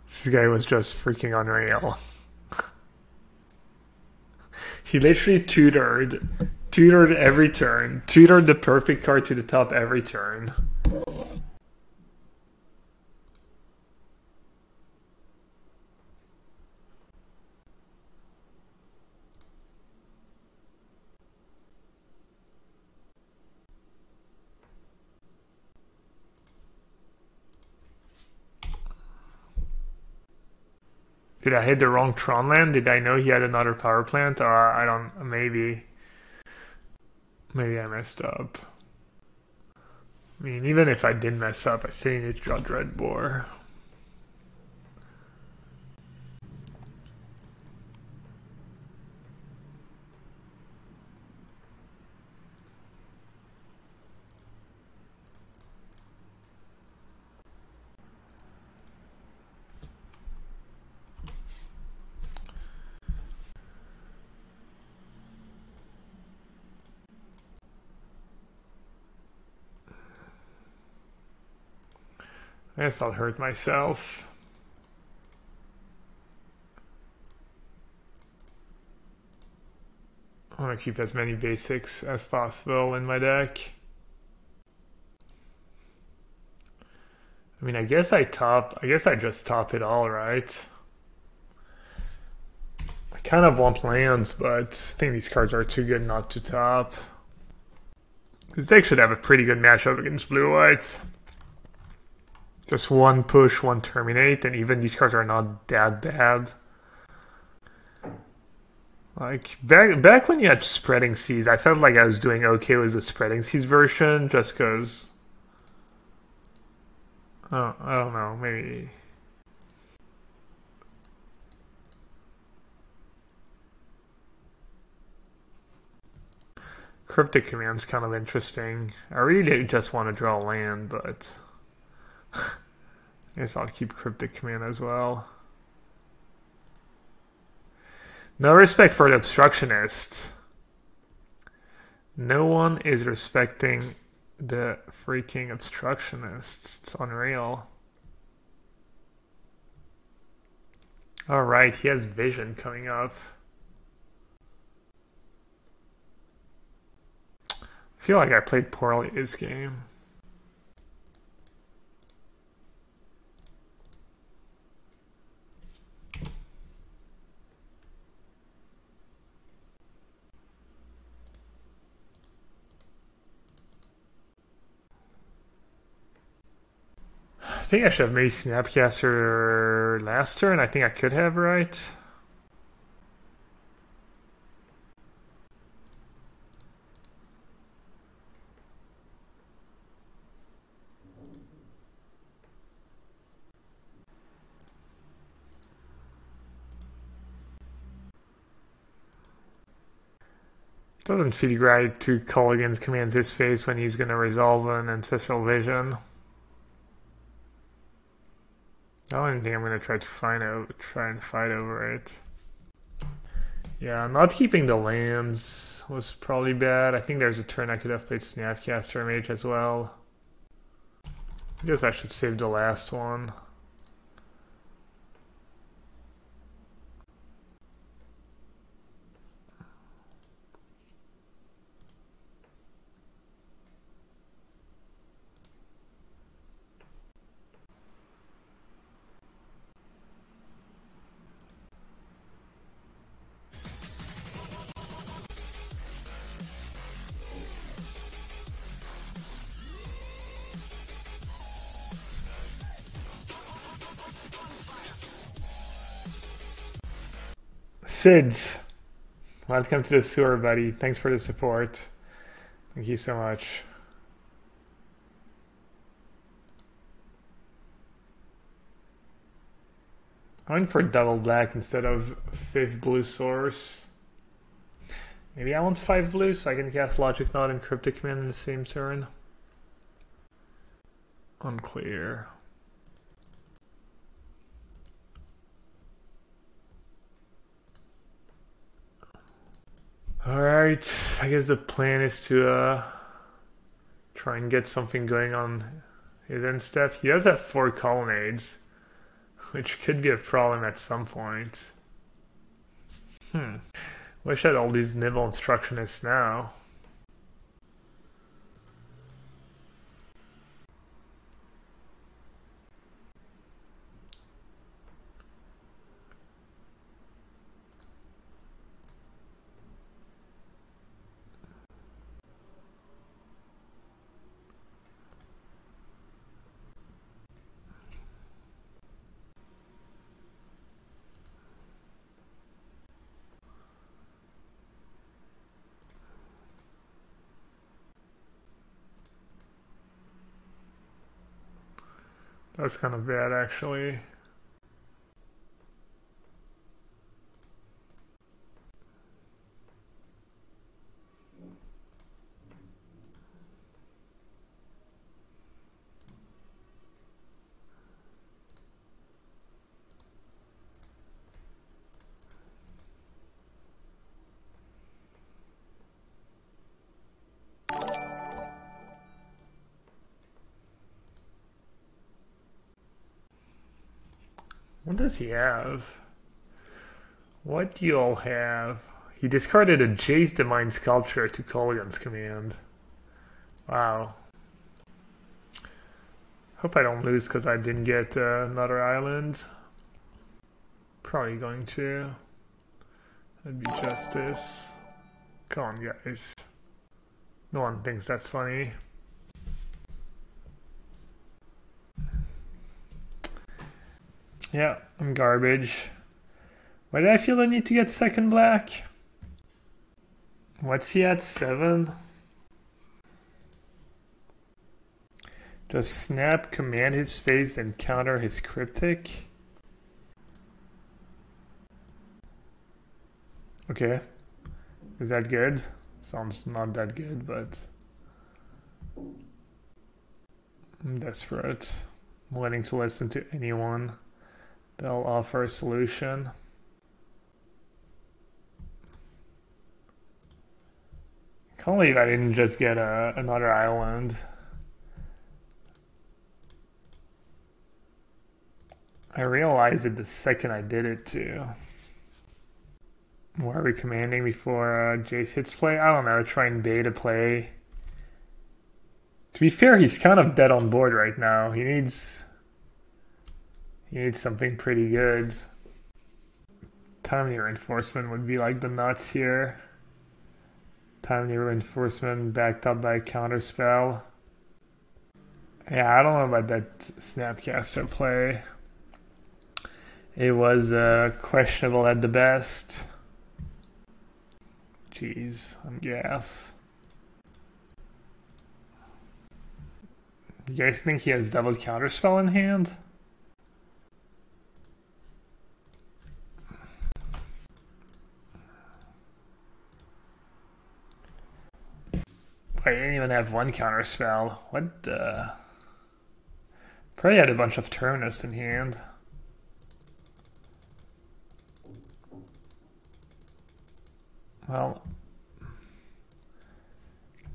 This guy was just freaking unreal. He literally tutored every turn, tutored the perfect card to the top every turn. Did I hit the wrong Tron land? Did I know he had another power plant? Or I don't, maybe I messed up. I mean, even if I did mess up, I still need to draw Dreadbore. I guess I'll hurt myself. I want to keep as many basics as possible in my deck. I mean, I guess I just top it all, right? I kind of want lands, but I think these cards are too good not to top. This deck should have a pretty good matchup against blue-whites. Just one push, one terminate, and even these cards are not that bad. Like, back when you had Spreading Seas, I felt like I was doing okay with the Spreading Seas version, just because... Oh, I don't know, maybe... Cryptic Command's kind of interesting. I really just want to draw land, but... I guess I'll keep Cryptic Command as well. No respect for the obstructionists. No one is respecting the freaking obstructionists. It's unreal. Alright, he has vision coming up. I feel like I played poorly this game. I think I should have made Snapcaster last turn. I think I could have, right? Doesn't feel right to call against commands his face when he's going to resolve an Ancestral Vision. I don't think I'm going to try and fight over it. Yeah, not keeping the lands was probably bad. I think there's a turn I could have played Snapcaster Mage as well. I guess I should save the last one. Sids, welcome to the sewer, buddy. Thanks for the support. Thank you so much. I went for double black instead of 5th blue source. Maybe I want 5 blue so I can cast Logic Knot and Cryptic Command in the same turn. Unclear. Alright, I guess the plan is to try and get something going on his end step. He does have 4 colonnades, which could be a problem at some point. Wish I had all these nibble instructionists now. That's kind of bad, actually. What does he have? What do you all have? He discarded a Jace Divine Sculpture to Kolaghan's command. Wow. Hope I don't lose because I didn't get another island. Probably going to. That'd be justice. Come on, guys. No one thinks that's funny. Yeah, I'm garbage. Why did I feel the need to get second black? What's he at? 7? Does Snap command his phase and counter his cryptic? Okay. Is that good? Sounds not that good, but I'm desperate. I'm willing to listen to anyone that'll offer a solution. Can't believe I didn't just get another island. I realized it the second I did it too. What are we commanding before Jace hits play? I don't know, try and bait a play. To be fair, he's kind of dead on board right now. He needs something pretty good. Timely reinforcement would be like the nuts here. Timely reinforcement backed up by a counter spell. Yeah, I don't know about that Snapcaster play. It was questionable at the best. Jeez, I'm gas. You guys think he has double counterspell in hand? I didn't even have one counterspell. What the? Probably had a bunch of Terminus in hand. Well,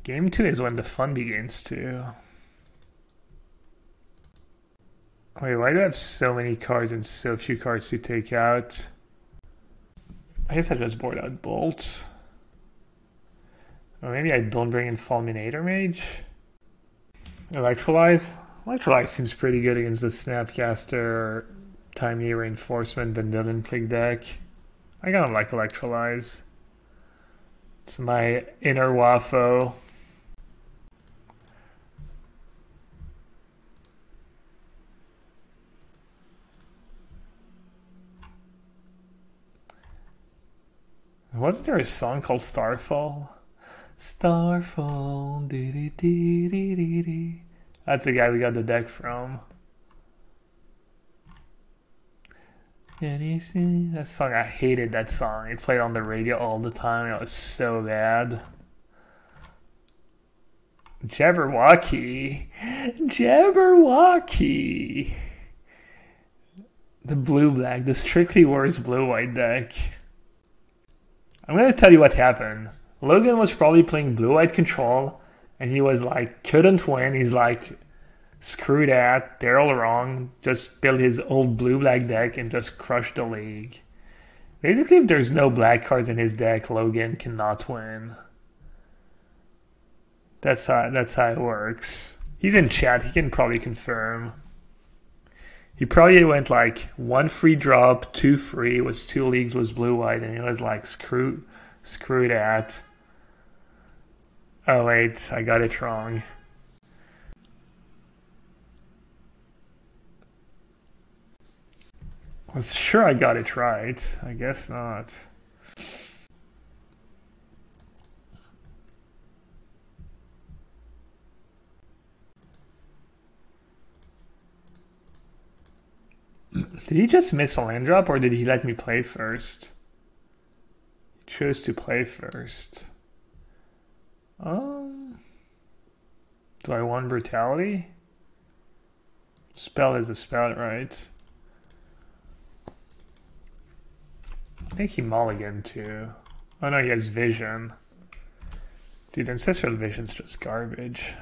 game 2 is when the fun begins too. Wait, why do I have so many cards and so few cards to take out? I guess I just board out Bolt. Or maybe I don't bring in Fulminator Mage? Electrolyze? Electrolyze seems pretty good against the Snapcaster, Timely Reinforcement, Vendilion Plague deck. I kind of like Electrolyze. It's my inner Wafo. Wasn't there a song called Starfall? Starfall, dee dee dee dee dee dee. That's the guy we got the deck from. That song, I hated that song. It played on the radio all the time. It was so bad. Jabberwocky. Jabberwocky. The blue-black, the strictly worse blue-white deck. I'm going to tell you what happened. Logan was probably playing blue-white control, and he was like, couldn't win. He's like, screw that, they're all wrong. Just build his old blue-black deck and just crush the league. Basically, if there's no black cards in his deck, Logan cannot win. That's how it works. He's in chat, he can probably confirm. He probably went like 1 free drop, 2 free, was 2 leagues, was blue-white, and he was like, screw that. Oh wait, I got it wrong. I was sure I got it right. I guess not. Did he just miss a land drop, or did he let me play first? He chose to play first. Do I want brutality? Spell is a spell, right? I think he mulliganed too. Oh no, he has vision. Dude, Ancestral Vision's just garbage.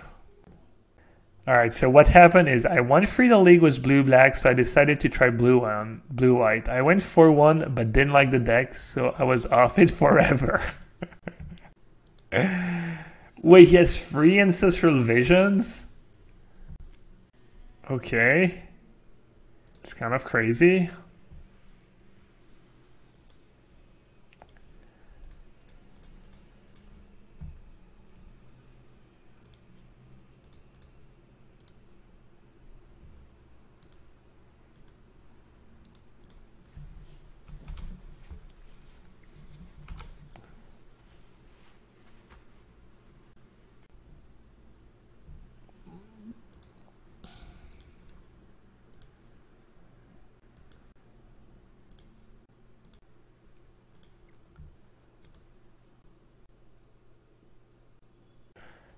Alright, so what happened is I won free the league was blue-black, so I decided to try blue-white. I went 4-1, but didn't like the deck, so I was off it forever. Wait, he has free ancestral visions? Okay. It's kind of crazy.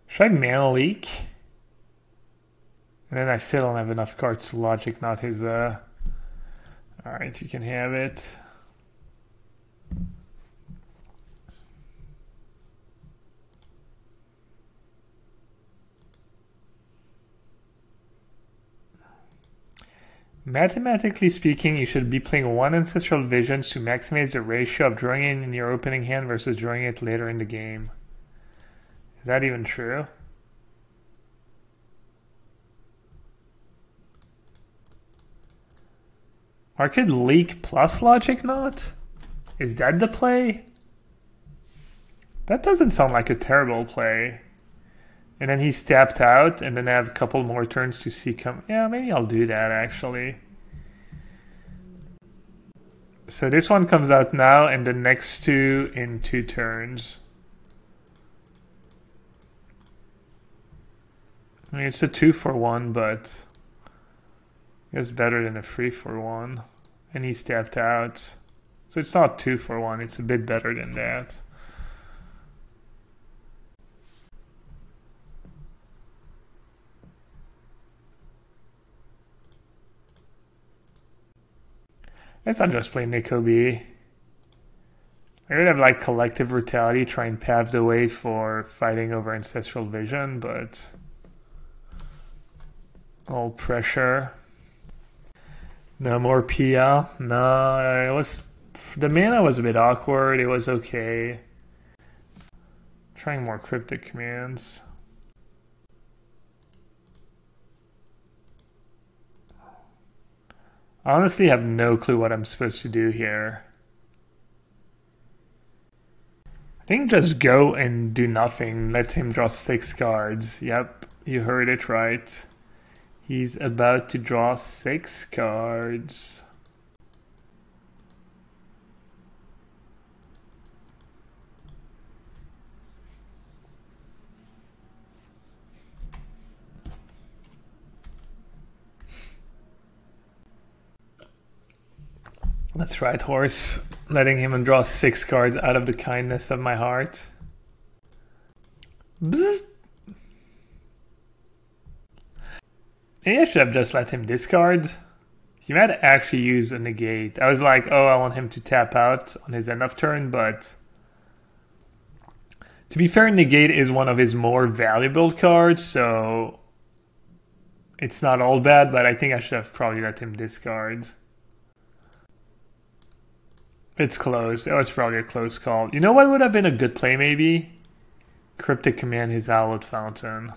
Should I mana leak? And then I still don't have enough cards to logic, not his, Alright, you can have it. Mathematically speaking, you should be playing one Ancestral Visions to maximize the ratio of drawing it in your opening hand versus drawing it later in the game. Is that even true? Or could leak plus logic not? Is that the play? That doesn't sound like a terrible play. And then he's tapped out, and then I have a couple more turns to see come. Yeah, maybe I'll do that actually. So this one comes out now, and the next two in 2 turns. I mean, it's a 2-for-1, but it's better than a 3-for-1. And he's tapped out. So it's not 2-for-1, it's a bit better than that. Let's not just play Nico B. I would have like Collective Brutality, try and pave the way for fighting over Ancestral Vision, but all pressure. No more Pia. No, it was the mana was a bit awkward. It was okay. Trying more cryptic commands. I honestly have no clue what I'm supposed to do here. I think just go and do nothing. Let him draw 6 cards. Yep, you heard it right. He's about to draw 6 cards. That's right, horse. Letting him draw 6 cards out of the kindness of my heart. Bzzz. Maybe I should have just let him discard. He might actually use a negate. I was like, oh, I want him to tap out on his end of turn, but to be fair, negate is one of his more valuable cards, so it's not all bad, but I think I should have probably let him discard. It's close. It was probably a close call. You know what would have been a good play, maybe? Cryptic Command his Hallowed Fountain.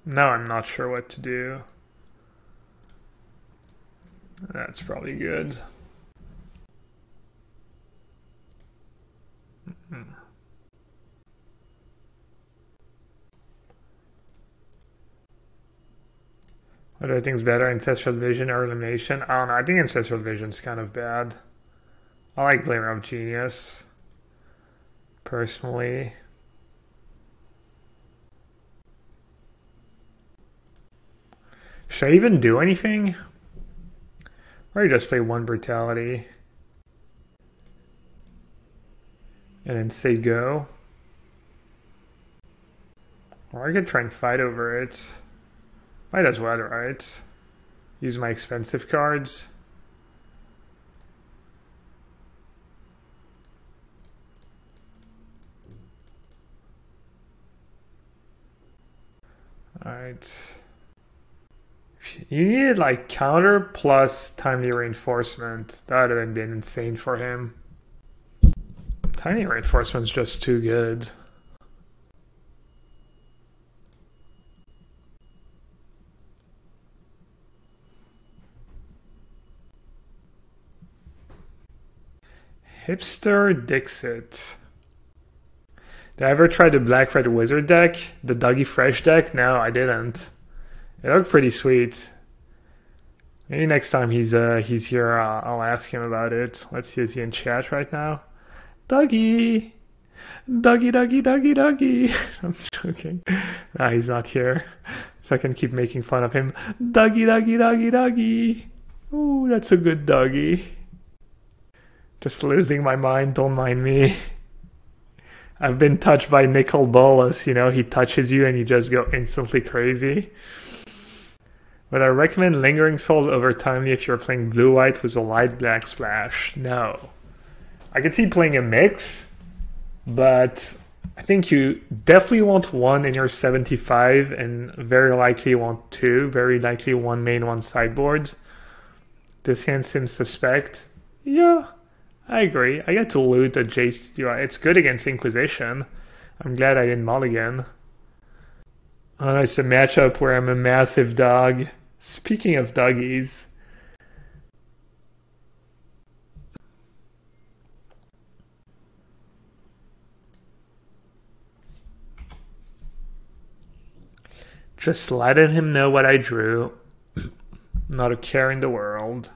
Now I'm not sure what to do. That's probably good. What do I think is better, Ancestral Vision or Elimination? I don't know. I think Ancestral Vision's kind of bad. I like Glimmer of Genius, personally. Should I even do anything? Or you just play 1 Brutality and then say go? Or I could try and fight over it. Might as well, right? Use my expensive cards. Alright. You needed like counter plus timely reinforcement. That would have been insane for him. Timely reinforcement's just too good. Hipster Dixit. Did I ever try the Black Red Wizard deck? The Dougie Fresh deck? No, I didn't. It looked pretty sweet. Maybe next time he's here, I'll ask him about it. Let's see, is he in chat right now? Dougie! Dougie, Dougie, Dougie, Dougie! I'm joking. Nah, he's not here. So I can keep making fun of him. Dougie, Dougie, Dougie, Dougie! Ooh, that's a good doggy. Just losing my mind, don't mind me. I've been touched by Nicol Bolas, you know, he touches you and you just go instantly crazy. Would I recommend Lingering Souls over Timely if you're playing blue-white with a light black splash? No. I could see playing a mix, but I think you definitely want one in your 75 and very likely want two, very likely one main, one sideboard. This hand seems suspect. Yeah, I agree. I get to loot a Jace. It's good against Inquisition. I'm glad I didn't mulligan. Oh, it's a matchup where I'm a massive dog. Speaking of doggies. Just letting him know what I drew. Not a care in the world.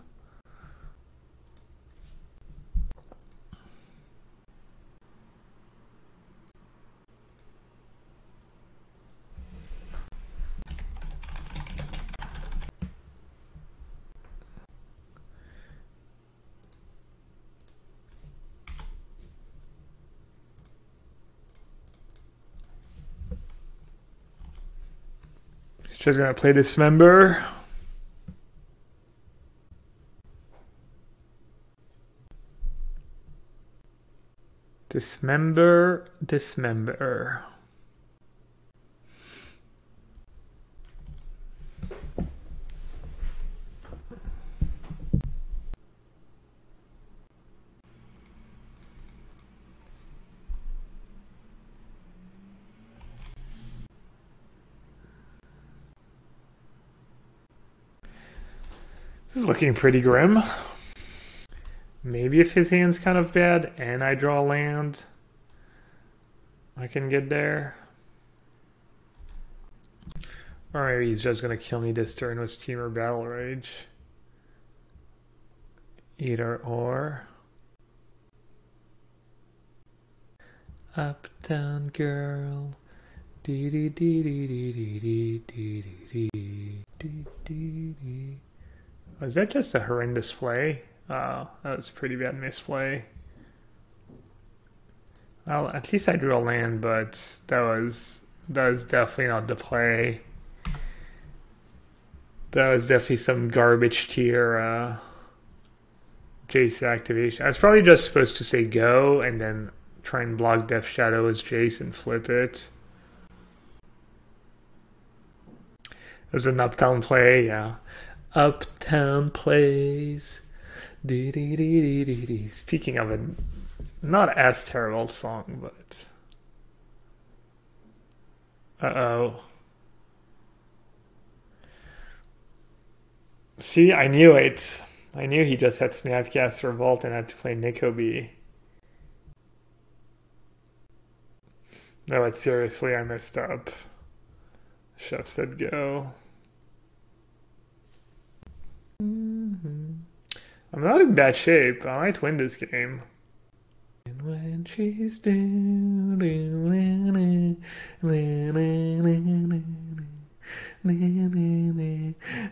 Just gonna play Dismember. Dismember. This is looking pretty grim. Maybe if his hand's kind of bad and I draw land, I can get there. Or maybe he's just gonna kill me this turn with Steam or Battle Rage. Either or. Uptown girl. Dee dee dee dee dee dee dee dee dee dee dee. Was that just a horrendous play? Oh, that was a pretty bad misplay. Well, at least I drew a land, but that was definitely not the play. That was definitely some garbage tier Jace activation. I was probably just supposed to say go and then try and block Death Shadow as Jace and flip it. It was an Uptown play, yeah. Uptown plays. Dee dee dee dee dee dee. Speaking of a not as terrible song, but uh-oh. See, I knew it. I knew he just had Snapcaster Vault and had to play Nikobe. No, but seriously, I messed up. Chef said go. I'm not in bad shape. I might win this game. And when she's down,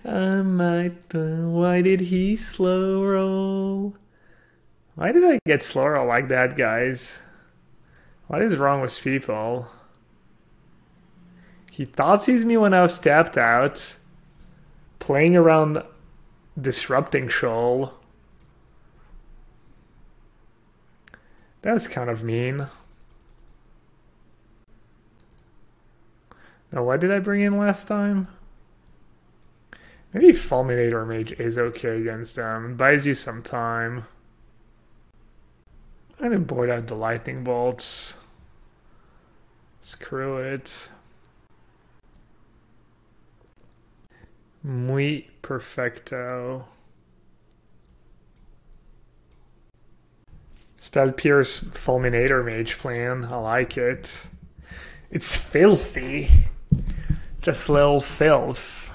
I might. Why did he slow roll? Why did I get slow roll like that, guys? What is wrong with people? He thought sees me when I was tapped out, playing around disrupting Shoal. That's kind of mean. Oh, what did I bring in last time? Maybe Fulminator Mage is okay against them. It buys you some time. I'm gonna board out the lightning bolts. Screw it. Muy perfecto. Spell Pierce Fulminator Mage plan. I like it. It's filthy. Just little filth.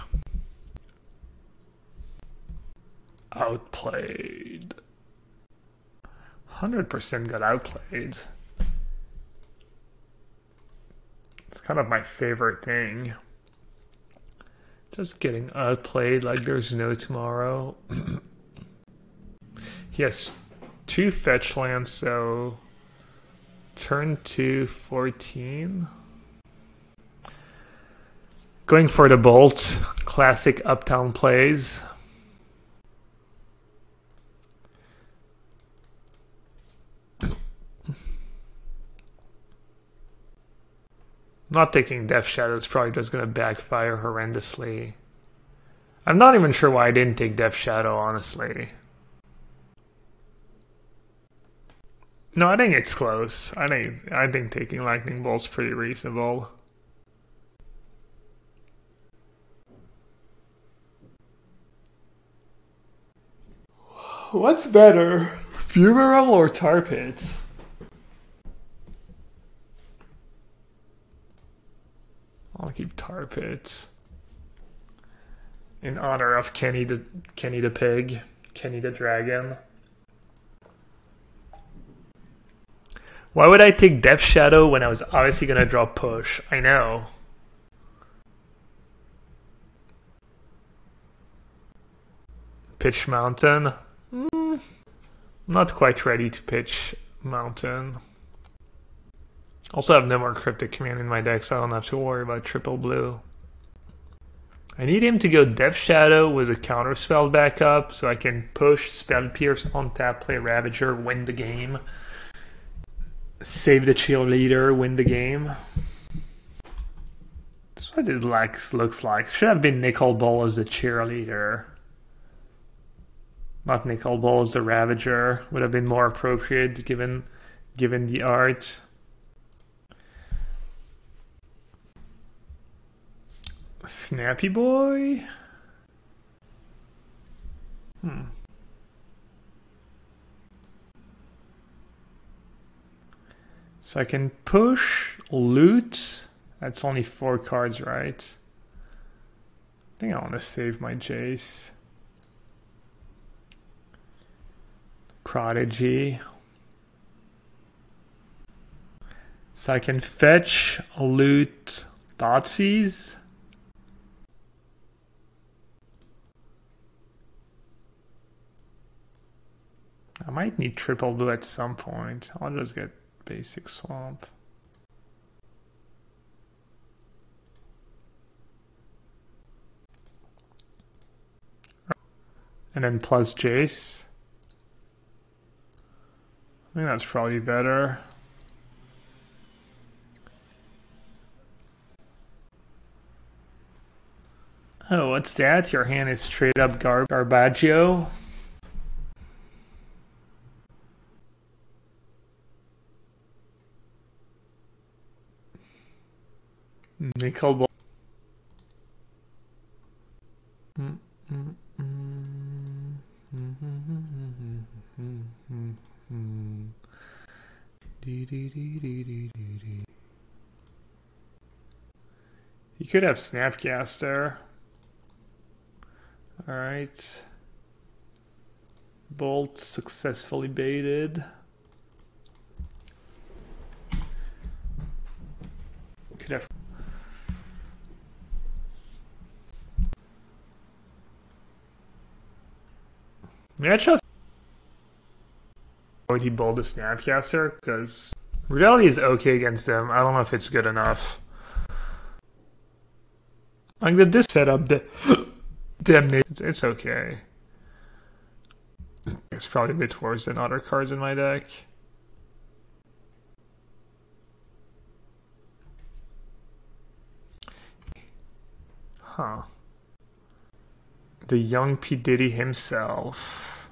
Outplayed. 100% got outplayed. It's kind of my favorite thing. Just getting outplayed like there's no tomorrow. He has 2 fetch lands, so turn 2, 14. Going for the bolt. Classic uptown plays. Not taking Death Shadow is probably just going to backfire horrendously. I'm not even sure why I didn't take Death Shadow, honestly. No, I think it's close. I think taking Lightning Bolt's pretty reasonable. What's better, Fumarole or Tar Pit? I'll keep Tar Pit in honor of Kenny the pig, Kenny the dragon. Why would I take Death Shadow when I was obviously gonna draw Push? I know. Pitch Mountain. I'm not quite ready to pitch Mountain. Also have no more Cryptic Command in my deck, so I don't have to worry about triple blue. I need him to go Death Shadow with a counterspell backup, so I can push, Spell Pierce, untap, play Ravager, win the game. Save the cheerleader, win the game. That's what it looks like. Should have been Nicol Ball as the cheerleader. Not Nicol Ball as the Ravager. Would have been more appropriate given the art. Snappy Boy? So I can push, loot. That's only 4 cards, right? I think I want to save my Jace. Prodigy. So I can fetch, loot, Thoughtseize. I might need triple blue at some point. I'll just get basic swamp. And then plus Jace. I think that's probably better. Oh, what's that? Your hand is straight up Garbaggio. Nicol Ball. You could have Snapcaster. Alright. Bolt successfully baited. Could have matchup. Would he bold a Snapcaster? Because Reality is okay against them. I don't know if it's good enough. Like this setup, it's okay. It's probably a bit worse than other cards in my deck. Huh. The young P. Diddy himself.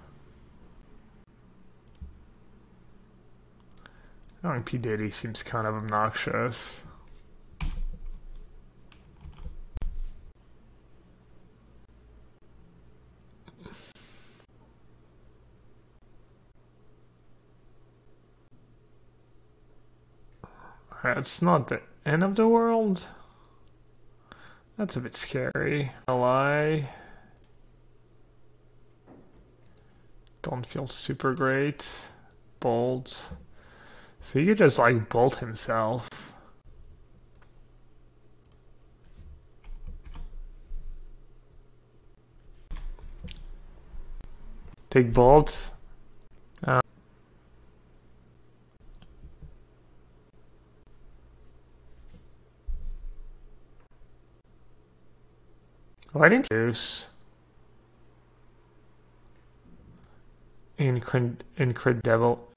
Young P. Diddy seems kind of obnoxious. It's not the end of the world. That's a bit scary. Lie. Don't feel super great. Bolt. So you could just like bolt himself. Take bolts. Why didn't you use Incredible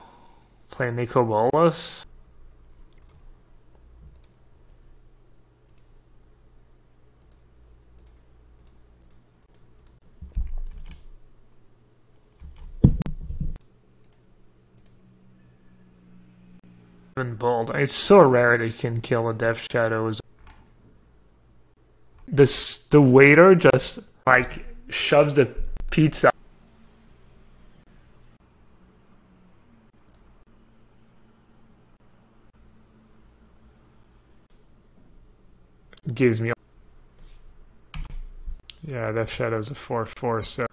play Nico Bolas? Even bold. It's so rare that you can kill a Death Shadows. The waiter just like shoves the pizza. Gives me. Yeah, Death Shadow's a 4/4, so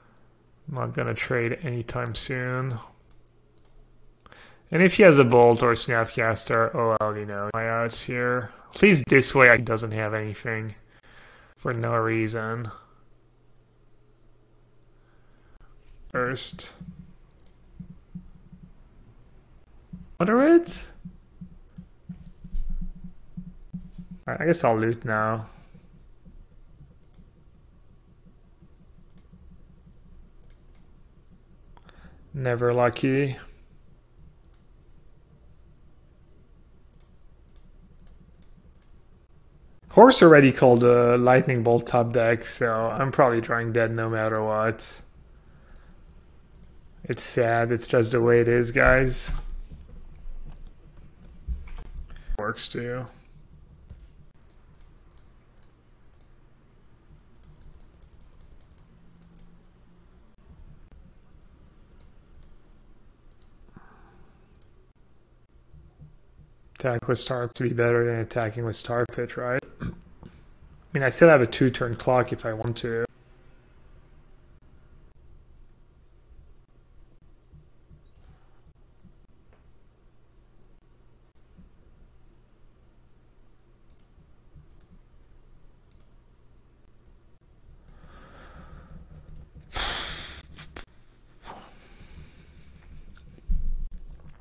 I'm not gonna trade anytime soon. And if he has a bolt or a snapcaster, oh well, you know, my odds here. At least this way he doesn't have anything for no reason. First. Moderate? Alright, I guess I'll loot now. Never lucky. Horse already called a lightning bolt top deck, so I'm probably drawing dead no matter what. It's sad, it's just the way it is, guys. Works too. Attack with Star to be better than attacking with Star Pit, right? I mean, I still have a 2-turn clock if I want to.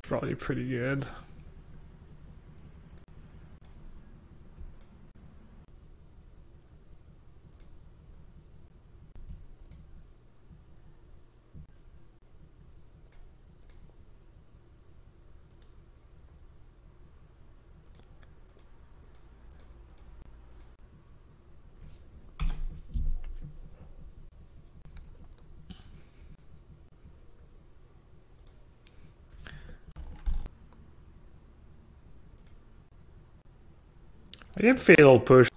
Probably pretty good. I get fatal push.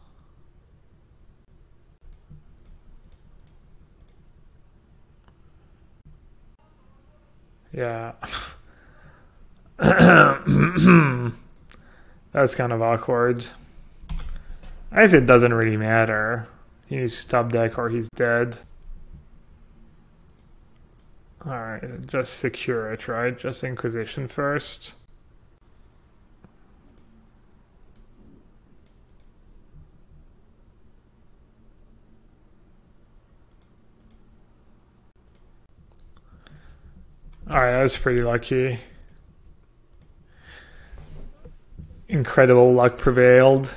Yeah. That's kind of awkward. I guess it doesn't really matter. He needs to top deck or he's dead. Alright, just secure it, right? Just Inquisition first. Alright, that was pretty lucky. Incredible luck prevailed.